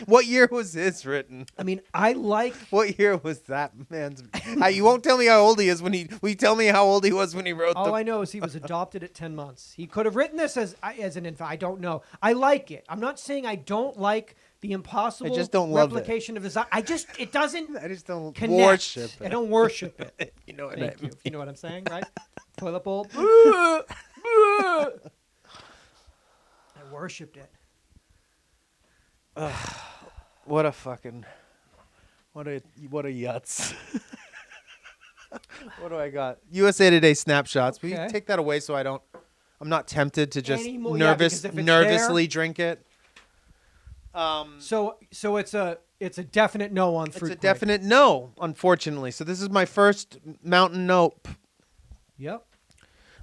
what year was this written? I mean, I like. What year was that man's? You won't tell me how old he is when he. Will you tell me how old he was when he wrote All I know is he was adopted at 10 months. He could have written this as an infant. I don't know. I like it. I'm not saying I don't like the impossible I just don't love replication of his. It doesn't. I just don't connect. worship it. I don't worship it. You know what Thank I you. mean? You know what I'm saying, right? Toilet bowl. I worshipped it. What a fucking. What a yuts. What do I got? USA Today snapshots. Will Okay. you take that away so I'm not tempted to just Anymore, yeah, because if it's nervously drink it. So it's a definite no on fruit. It's a definite no, unfortunately. So this is my first Mountain Nope. Yep.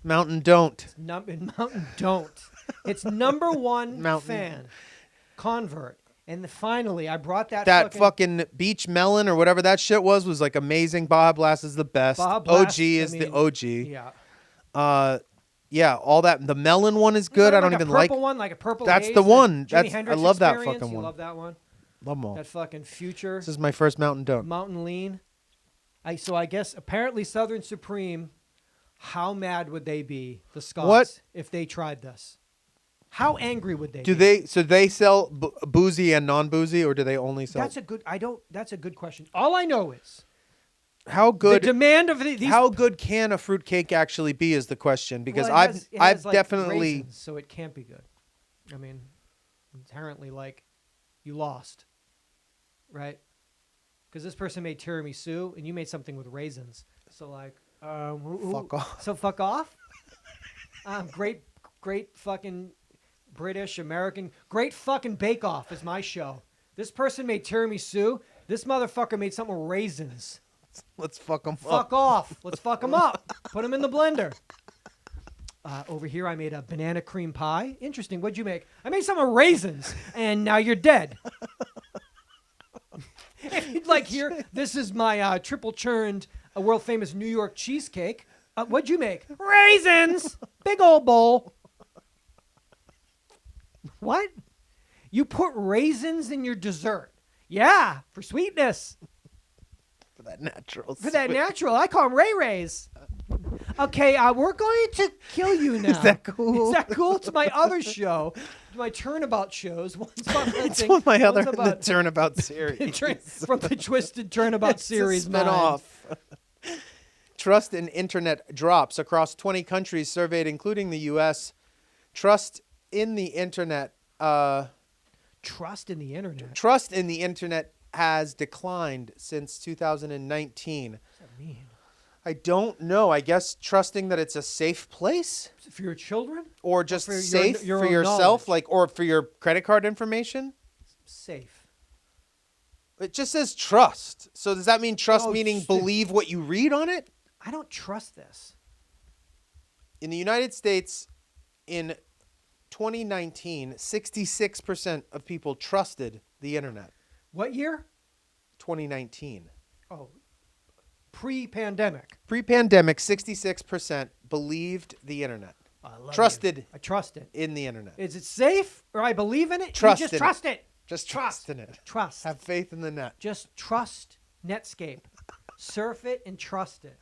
Mountain Don't. Mountain don't. It's number one Mountain. fan convert. And finally, I brought that fucking beach melon or whatever that shit was like amazing. Baja Blast is the best. Baja Blast, OG is the OG. Yeah. Yeah, all that. The melon one is good. I don't even like. Purple one, like a purple. That's haze, the one. Jimi I Hendrix love that Experience. fucking You one. love that one. Love them all. That fucking Future. This is my first Mountain Don't. Mountain Lean. So I guess apparently Southern Supreme. How mad would they be, the Scots, if they tried this? How angry would they be? So they sell boozy and non-boozy, or do they only sell? That's a good question. All I know is how good the demand of these. How good can a fruitcake actually be is the question, because Well, it I've has, like, definitely raisins, so it can't be good. I mean, inherently, like, you lost, right? Because this person made tiramisu and you made something with raisins. So like, fuck off. So fuck off. Great fucking British American. Great fucking Bake Off is my show. This person made tiramisu. This motherfucker made something with raisins. Let's fuck them up. Fuck off. Let's fuck them up. Put them in the blender. Over here, I made a banana cream pie. Interesting. What'd you make? I made some with raisins, and now you're dead. If you'd like here, this is my triple churned, world famous New York cheesecake. What'd you make? Raisins. Big old bowl. What? You put raisins in your dessert? Yeah, for sweetness. For that natural. For that natural, I call them Ray Rays. Okay, we're going to kill you now. Is that cool? Is that cool? It's my other show, my turnabout shows. One's about hunting, It's one of my other one's about turnabout series. from the Twisted Turnabout series. Spin off. Trust in internet drops across 20 countries surveyed, including the U.S. Trust in the internet. Trust in the internet. Trust in the internet has declined since 2019. What does that mean? I don't know. I guess trusting that it's a safe place, For your children? or just for your- safe your for own yourself, knowledge. or for your credit card information. Safe. It just says trust. So does that mean trust Oh, meaning shit. believe what you read on it? I don't trust this. In the United States, in 2019, 66% of people trusted the internet. What year? 2019. Oh, pre-pandemic. Pre-pandemic, 66% believed the internet. I love Trusted. you. I trust it. In the internet. Is it safe or I believe in it? Trust You just in it. trust it. Just trust in it. Trust. Have faith in the net. Just trust Netscape. Surf it and trust it.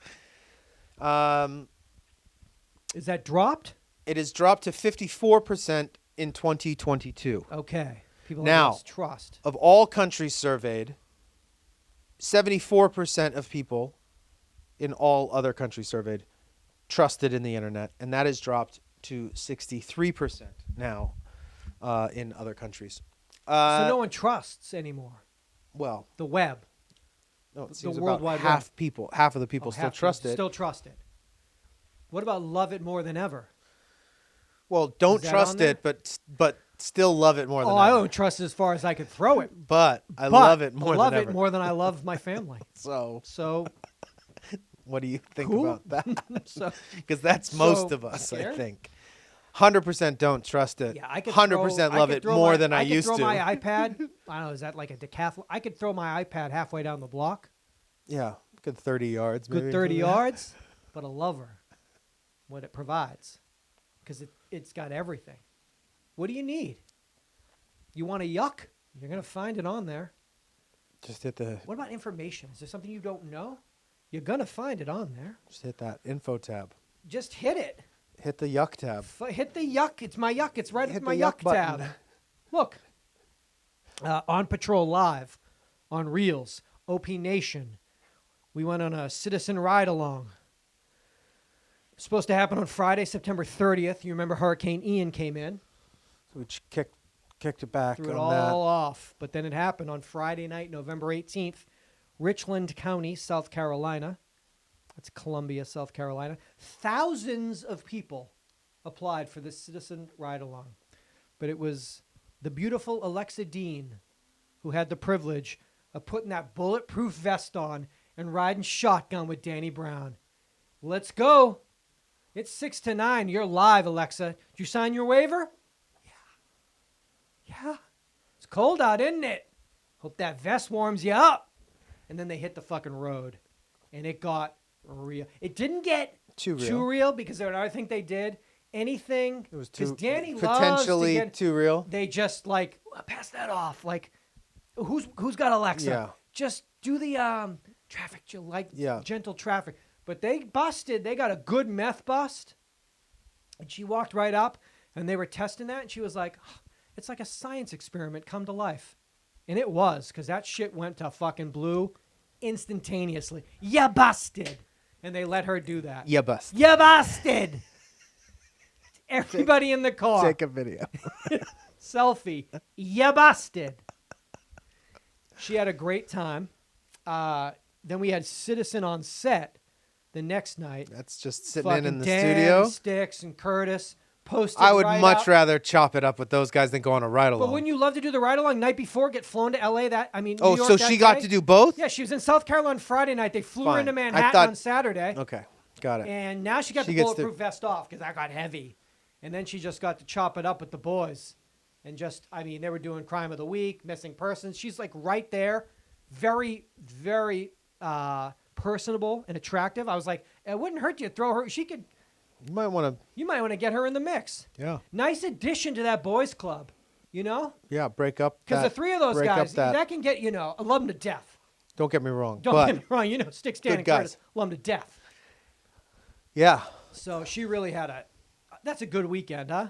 Is that dropped? It has dropped to 54% in 2022. Okay. People Now- lost trust. Of all countries surveyed, 74% of people in all other countries surveyed trusted in the internet, and that has dropped to 63% now in other countries. So no one trusts anymore. Well, The web. no, it The seems World about Wide half Web. half of the people Oh, still half trust it. Still trust it. What about love it more than ever? Well, don't Is that trust on there? it, but still love it more than Oh, I ever. don't trust it as far as I could throw it. But I But love it more I love than it ever. more than I love my family. So, So, what do you think Cool. about that? so Because that's most So, of us, I scared? think. 100% don't trust it. yeah, I could 100% throw, love I could it throw more my, than I could used throw to. my iPad. I don't know. Is that like a decathlon? I could throw my iPad halfway down the block, Yeah, good 30 yards. Maybe. good 30 yards, but a lover, what it provides, because it's got everything. What do you need? You want a yuck? You're gonna find it on there. Just hit the. What about information? Is there something you don't know? You're gonna find it on there. Just hit that info tab. Just hit it. Hit the yuck tab. Hit the yuck. It's my yuck. It's right Hit at my the yuck, yuck button. tab. Look. On Patrol Live, on Reels, OP Nation. We went on a citizen ride along. Supposed to happen on Friday, September 30th. You remember Hurricane Ian came in, So we kicked it back threw it on all that. off. But then it happened on Friday night, November 18th, Richland County, South Carolina. That's Columbia, South Carolina. Thousands of people applied for this citizen ride-along. But it was the beautiful Alexa Dean who had the privilege of putting that bulletproof vest on and riding shotgun with Danny Brown. Let's go. It's 6 to 9. You're live, Alexa. Did you sign your waiver? Yeah. It's cold out, isn't it? Hope that vest warms you up. And then they hit the fucking road. And it got real. It didn't get Too too real. real because I think they did anything. It was Because too Danny potentially loves to get, too real. they just like pass that off. Like, who's got Alexa? Yeah. Just do the traffic, Yeah. gentle traffic. But they busted. They got a good meth bust. And she walked right up, and they were testing that, and she was like, "It's like a science experiment come to life," and it was because that shit went to fucking blue instantaneously. You busted, and they let her do that. Yeah, bust. You busted. Everybody in the car. Take a video. Selfie. You busted. She had a great time. Then we had Citizen on set the next night. That's just sitting Fucking in the Dan, studio. Sticks, and Curtis posted. I would right much up. rather chop it up with those guys than go on a ride But along. wouldn't you love to do the ride along night before, get flown to LA? New Oh, York so that she got day? to do both? Yeah, she was in South Carolina Friday night. They flew her Fine. into I Manhattan thought- on Saturday. Okay, got it. And now she got She the gets to- bulletproof vest off because that got heavy. And then she just got to chop it up with the boys. And they were doing Crime of the Week, Missing Persons. She's like right there. Very, very personable and attractive. I was like, it wouldn't hurt you to throw her. You might want You might want to get her in the mix. to, yeah, Nice addition to that boys club, you know? yeah, break up. Because the that- three of those break up guys, that. that can get, I love them to death. Don't get me wrong, Don't but get me wrong, Stick, Stan, good and guys. Curtis, love them to death. yeah, So she really had that's a good weekend, huh?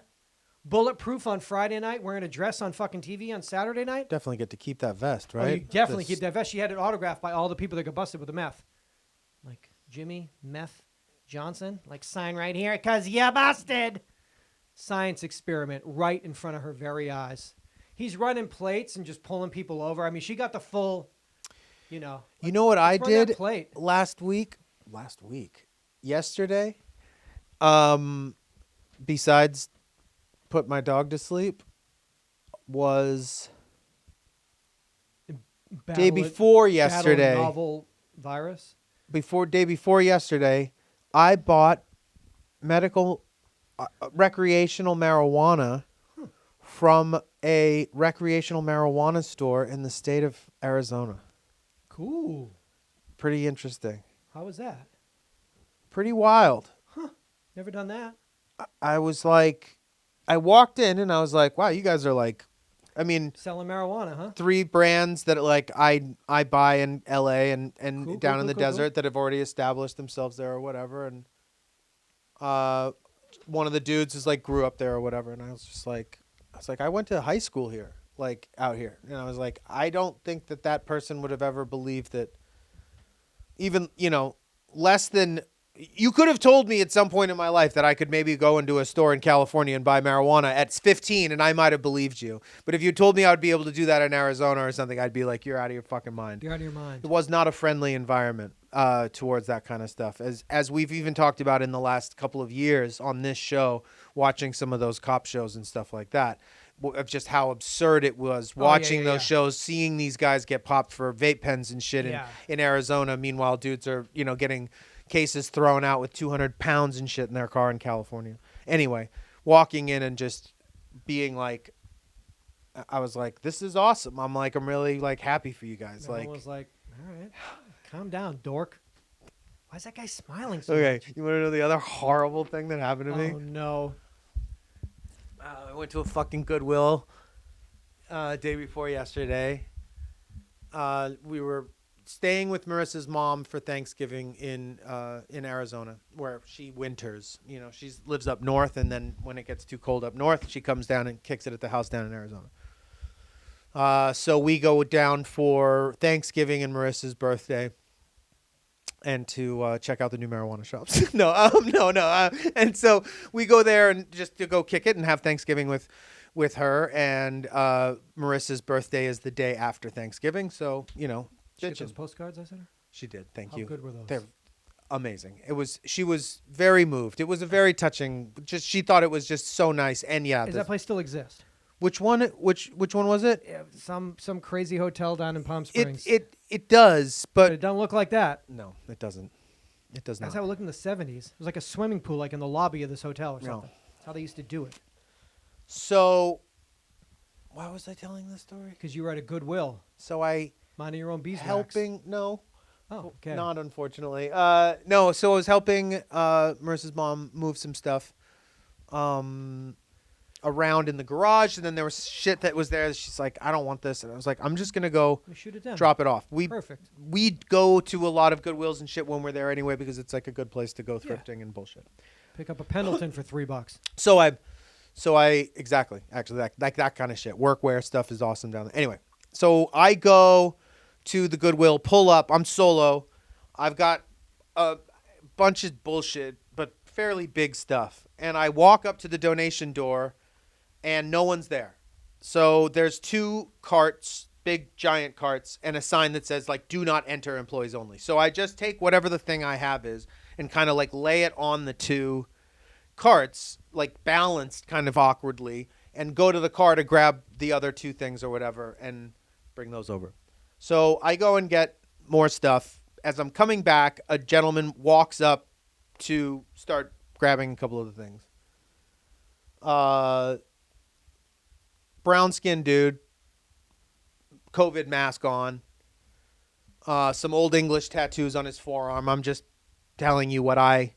Bulletproof on Friday night, wearing a dress on fucking TV on Saturday night. definitely get to keep that vest, right? Oh, you definitely This- keep that vest. She had it autographed by all the people that got busted with the meth. Like Jimmy Meth Johnson, like sign right here because you busted. Science experiment right in front of her very eyes. He's running plates and just pulling people over. I mean, she got the full, You know what I let's run that did plate. last week? Yesterday? Besides put my dog to sleep, was day before yesterday. Novel virus. Day before yesterday, I bought recreational marijuana from a recreational marijuana store in the state of Arizona. Cool. Pretty interesting. How was that? Pretty wild. Never done that. I was like, I walked in and I was like, wow, you guys are like, I mean, Selling marijuana, huh? 3 brands that like I buy in LA and Cool, down cool, in the cool, desert that have already established themselves there or whatever. And one of the dudes is like grew up there or whatever. And I was like, I went to high school here, like out here. And I was like, I don't think that person would have ever believed that even, less than You could have told me at some point in my life that I could maybe go into a store in California and buy marijuana at 15, and I might have believed you. But if you told me I would be able to do that in Arizona or something, I'd be like, you're out of your fucking mind. You're out of your mind. It was not a friendly environment towards that kind of stuff. As we've even talked about in the last couple of years on this show, watching some of those cop shows and stuff like that, of just how absurd it was watching those shows, seeing these guys get popped for vape pens and shit in Arizona. Meanwhile, dudes are, getting cases thrown out with 200 pounds and shit in their car in California. Anyway, walking in and just being like, I was like, this is awesome. I'm really like happy for you guys. I was like, all right, calm down, dork. Why is that guy smiling so okay, much? you want to know the other horrible thing that happened to me? Oh, no. I went to a fucking Goodwill day before yesterday. We were staying with Marissa's mom for Thanksgiving in Arizona, where she winters. She lives up north, and then when it gets too cold up north, she comes down and kicks it at the house down in Arizona. So we go down for Thanksgiving and Marissa's birthday, and to check out the new marijuana shops. No. And so we go there and just to go kick it and have Thanksgiving with her. And Marissa's birthday is the day after Thanksgiving, so Did she get those postcards I sent her? She did. Thank How you. good were those? They're amazing. She was very moved. It was a very touching. She thought it was just so nice. And Does that place still exist? Which one? Which one was it? Yeah, some crazy hotel down in Palm Springs. It does, But but it don't look like that. no, it doesn't. It does That's not. how it looked in the 70s. It was like a swimming pool, like in the lobby of this hotel or No. something. That's how they used to do it. So, why was I telling this story? Because you were at a Goodwill, So I minding your own beeswax. helping. No, Oh, okay. not unfortunately. No. So I was helping Marissa's mom move some stuff around in the garage, and then there was shit that was there. She's like, I don't want this, and I was like, I'm just gonna go We shoot it down. drop it off. Perfect. We go to a lot of Goodwills and shit when we're there anyway, because it's like a good place to go Yeah. thrifting and bullshit. Pick up a Pendleton for $3. So I exactly, actually that kind of shit. Workwear stuff is awesome down there. Anyway, so I go to the Goodwill, pull up. I'm solo. I've got a bunch of bullshit, but fairly big stuff. And I walk up to the donation door, and no one's there. So there's 2 carts, big giant carts, and a sign that says like, do not enter, employees only. So I just take whatever the thing I have is and kind of like lay it on the 2 carts, like balanced kind of awkwardly, and go to the car to grab the other 2 things or whatever and bring those over. So I go and get more stuff. As I'm coming back, a gentleman walks up to start grabbing a couple of the things. Brown-skinned dude, COVID mask on, some old English tattoos on his forearm. I'm just telling you what I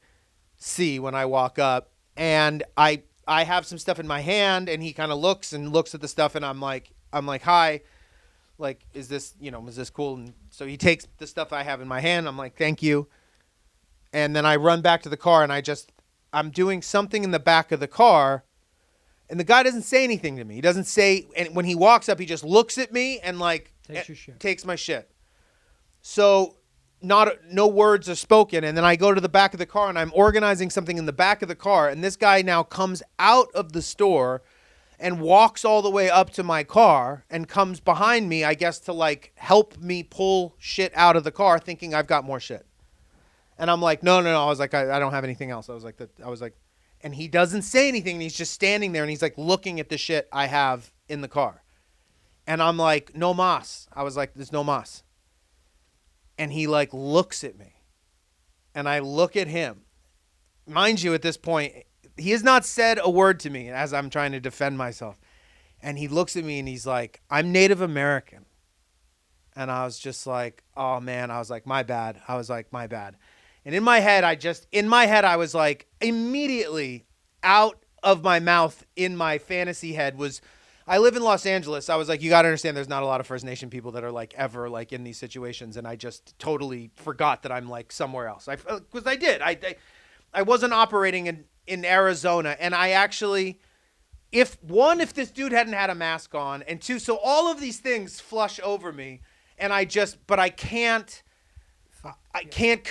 see when I walk up. And I have some stuff in my hand, and he kind of looks at the stuff, and I'm like, hi, like, is this cool? And so he takes the stuff I have in my hand. I'm like, thank you. And then I run back to the car, and I'm doing something in the back of the car. And the guy doesn't say anything to me. He doesn't say, and when he walks up, he just looks at me and like Takes your shit. takes my shit. So no words are spoken. And then I go to the back of the car and I'm organizing something in the back of the car. And this guy now comes out of the store and walks all the way up to my car and comes behind me, I guess, to like help me pull shit out of the car, thinking I've got more shit. And I'm like, no. I was like, I don't have anything else. I was like, and he doesn't say anything. And he's just standing there and he's like looking at the shit I have in the car. And I'm like, no mas. I was like, there's no mas. And he like looks at me and I look at him. Mind you, at this point, he has not said a word to me as I'm trying to defend myself. And he looks at me and he's like, I'm Native American. And I was just like, oh man, I was like, my bad. And in my head, I was like, immediately out of my mouth in my fantasy head was, I live in Los Angeles. I was like, you got to understand there's not a lot of First Nation people that are like ever like in these situations. And I just totally forgot that I'm like somewhere else. Because I did. I wasn't operating in Arizona. And I actually, if this dude hadn't had a mask on, and 2, so all of these things flush over me. And but I can't I can't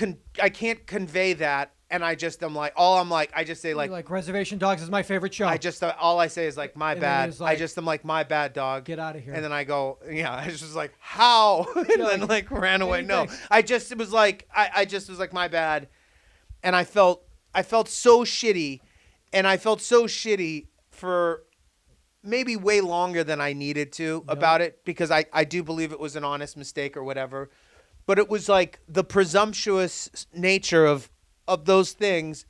convey that, and I just I'm like I just say like Reservation Dogs is my favorite show. all I say is like my And then bad. he was like, I'm like my bad, dog. get out of here. And then I go, yeah. I just was like, how? And then like ran away. No, anything. it was like I just was like my bad, and I felt so shitty, and I felt so shitty for maybe way longer than I needed to about it, because I do believe it was an honest mistake or whatever. But it was like the presumptuous nature of those things,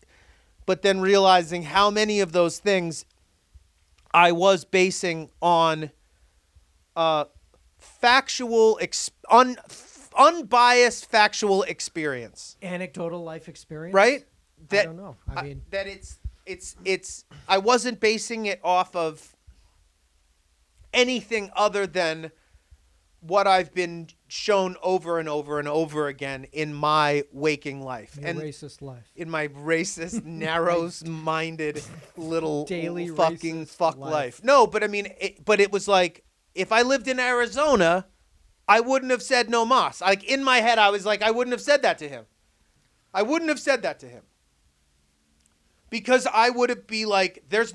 but then realizing how many of those things I was basing on unbiased factual experience. Anecdotal life experience, Right? I don't know. I mean, that it's I wasn't basing it off of anything other than what I've been shown over and over and over again in my waking life. your racist life. In my racist, narrow-minded little Daily fucking racist fuck life. life. No, but I mean, it was like, if I lived in Arizona, I wouldn't have said no mas. Like, in my head, I was like, I wouldn't have said that to him. I wouldn't have said that to him. Because I would have be like, there's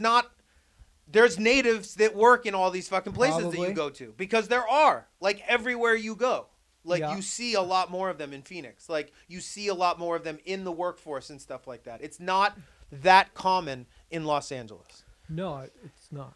natives that work in all these fucking places that you go to, because there are, like, everywhere you go. Like, you see a lot more of them in Phoenix. Like, you see a lot more of them in the workforce and stuff like that. It's not that common in Los Angeles. No, it's not.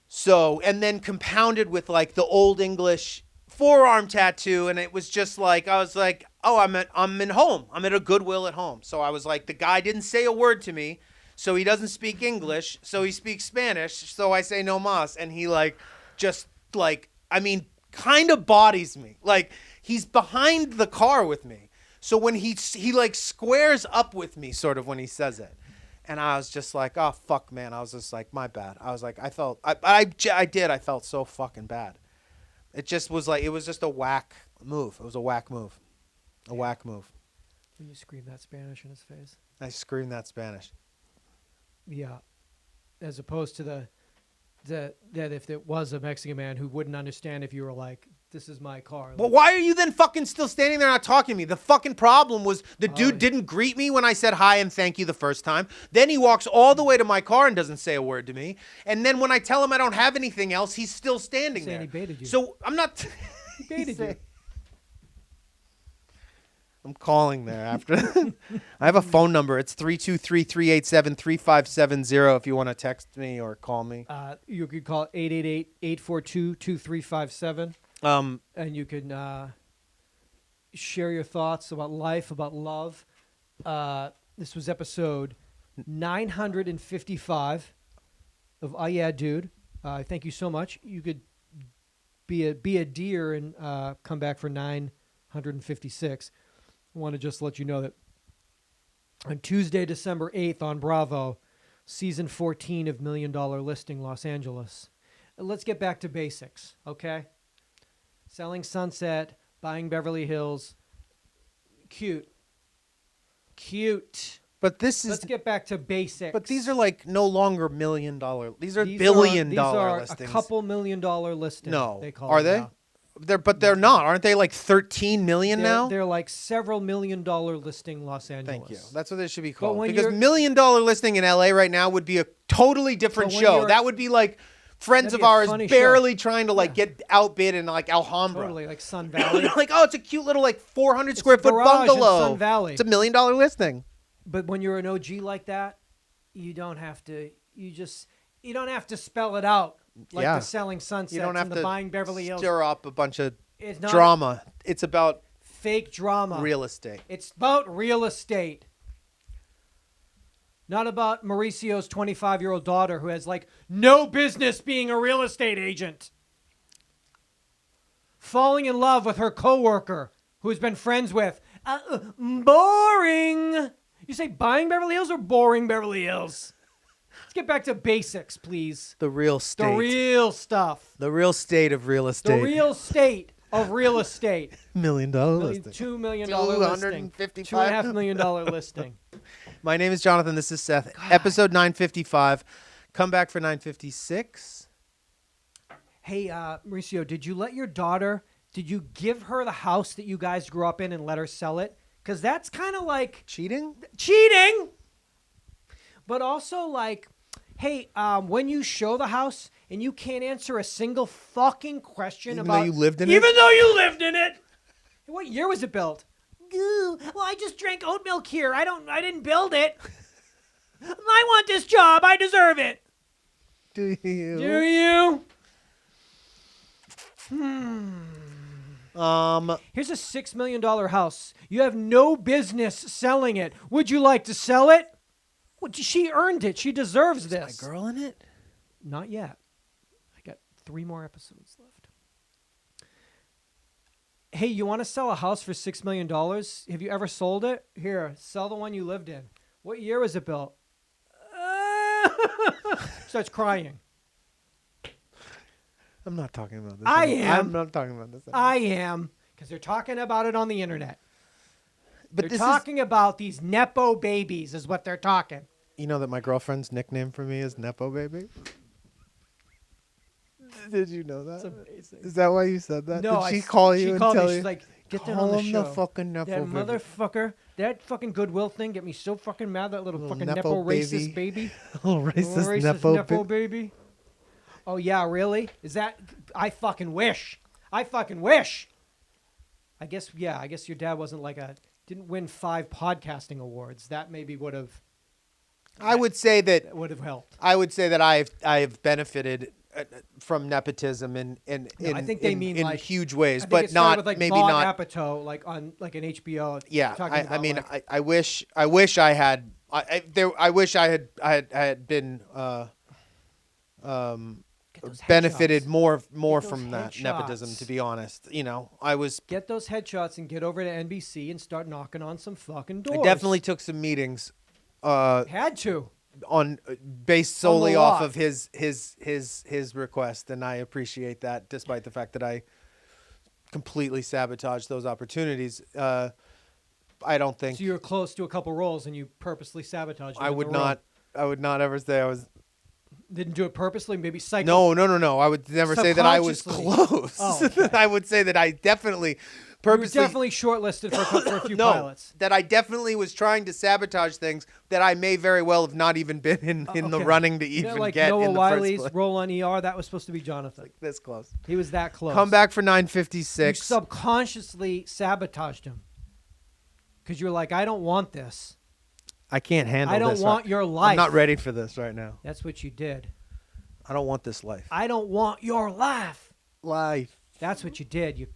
So, and then compounded with like the old English forearm tattoo, and it was just like, I was like, oh, I'm at home. I'm at a Goodwill at home. So I was like, the guy didn't say a word to me. So he doesn't speak English, so he speaks Spanish, so I say no mas, and he like, just like, I mean, kind of bodies me. Like, he's behind the car with me. So when he like squares up with me, sort of, when he says it. And I was just like, oh, fuck, man. I was just like, my bad. I was like, I felt so fucking bad. It just was like, it was just a whack move. It was a whack move. A whack move. When you scream that Spanish in his face. I screamed that Spanish. Yeah, as opposed to that if it was a Mexican man who wouldn't understand if you were like, this is my car. But why are you then fucking still standing there not talking to me? The fucking problem was the dude didn't greet me when I said hi and thank you the first time. Then he walks all the way to my car and doesn't say a word to me. And then when I tell him I don't have anything else, he's still standing there. He baited you. So I'm not... He baited you. I'm calling there after. I have a phone number. It's 323-387-3570 if you want to text me or call me. You could call 888-842-2357. And you can share your thoughts about life, about love. This was episode 955 of UhhYeahDude. Thank you so much. You could be a deer and come back for 956. I want to just let you know that on Tuesday, December 8th on Bravo, season 14 of $1 Million Listing Los Angeles. Let's get back to basics, okay? Selling Sunset, buying Beverly Hills. Cute. But Let's get back to basics. But these are like no longer $1 million. These are $1 billion listings. These are a couple $1 million listings. No, they call are it they? now. They're not. Aren't they like 13 million now? They're like several $1 million listing Los Angeles. Thank you. That's what they should be called. when Because you're- $1 million listing in LA right now would be a totally different So when show. you're- That would be like friends That'd of be a ours funny barely trying to like Yeah. get outbid in like Alhambra. Totally, like Sun Valley. Like, oh, it's a cute little like 400 square foot Garage in bungalow. Sun Valley. It's $1 million listing. But when you're an OG like that, you don't have to. You don't have to spell it out like Yeah. the Selling Sunsets You don't have and to the Buying Beverly Hills. stir up a bunch of It's not drama. It's about fake drama. real estate. It's about real estate. Not about Mauricio's 25-year-old daughter who has like no business being a real estate agent. Falling in love with her coworker who's been friends with. Boring. You say buying Beverly Hills or boring Beverly Hills? Let's get back to basics, please. The real state. The real stuff. The real state of real estate. The real state of real estate. $1 million listing. $2 million listing. $2.5 million listing. My name is Jonathan. This is Seth. Episode 955. Come back for 956. Hey, Mauricio, did you give her the house that you guys grew up in and let her sell it? Because that's kind of like Cheating? cheating. But also like, hey, when you show the house and you can't answer a single fucking question Even about though you lived in it? even though you lived in it. What year was it built? Goo. Well, I just drank oat milk here. I didn't build it. I want this job. I deserve it. Do you? Do you? Here's a $6 million house. You have no business selling it. Would you like to sell it? Well, she earned it. She deserves Is this. my girl in it? Not yet. I got 3 more episodes left. Hey, you want to sell a house for $6 million? Have you ever sold it? Here, sell the one you lived in. What year was it built? Starts crying. I'm not talking about this. I anymore. am. I'm not talking about this. I am, because they're talking about it on the internet. But They're talking about these Nepo babies is what they're talking. You know that my girlfriend's nickname for me is Nepo Baby? Did you know that? That's amazing. Is that why you said that? No, Did she call you she and called tell me. you? She's like, get that call on the him show. the fucking Nepo That Baby. motherfucker, that fucking Goodwill thing get me so fucking mad. That little fucking Nepo Nepo racist baby. Oh, racist Nepo, Nepo baby. Oh yeah, really? Is that? I fucking wish. I fucking wish. I guess your dad wasn't didn't win 5 podcasting awards. That maybe would have. I would say that Would have helped. I would say that I have benefited from nepotism in I think they mean in huge ways, I think but it started not with like maybe Maud not. Apatow, like on like an HBO. Yeah, talking I about, mean, like, I wish I had I wish I had been get those benefited headshots. more Get those from that headshots. nepotism. To be honest, I was. Get those headshots and get over to NBC and start knocking on some fucking doors. I definitely took some meetings. Had to. Based solely On the off lot. of his request, and I appreciate that, despite the fact that I completely sabotaged those opportunities. I don't think So you were close to a couple roles and you purposely sabotaged them. I would not. I would not ever say I was. Didn't do it purposely. Maybe psycho. No. I would never say that I was Subconsciously. close. Oh, okay. I would say that I definitely You were purposely. definitely shortlisted for a few No, pilots. that I definitely was trying to sabotage things that I may very well have not even been in the Okay. running to You know, even like get Noah in the Wiley's first place. role on ER, that was supposed to be Jonathan. This close. He was that close. Come back for You 956. subconsciously sabotaged him because you were like, I don't want this. I can't handle I don't this. want your life. I'm not ready for this right now. That's what you did. I don't want this life. I don't want your life. Life. That's what you did. You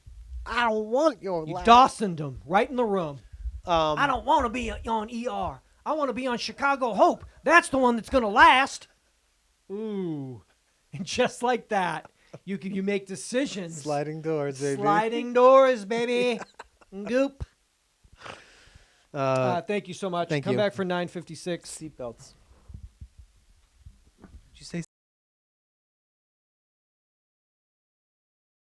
I don't want your life. Dawsoned him right in the room. Um, I don't want to be on ER. I want to be on Chicago Hope. That's the one that's going to last. Ooh. And just like that, you make decisions. Sliding doors, baby. Sliding doors, baby. Goop. Thank you so much. thank Come you. back for 956. Seatbelts. Did you say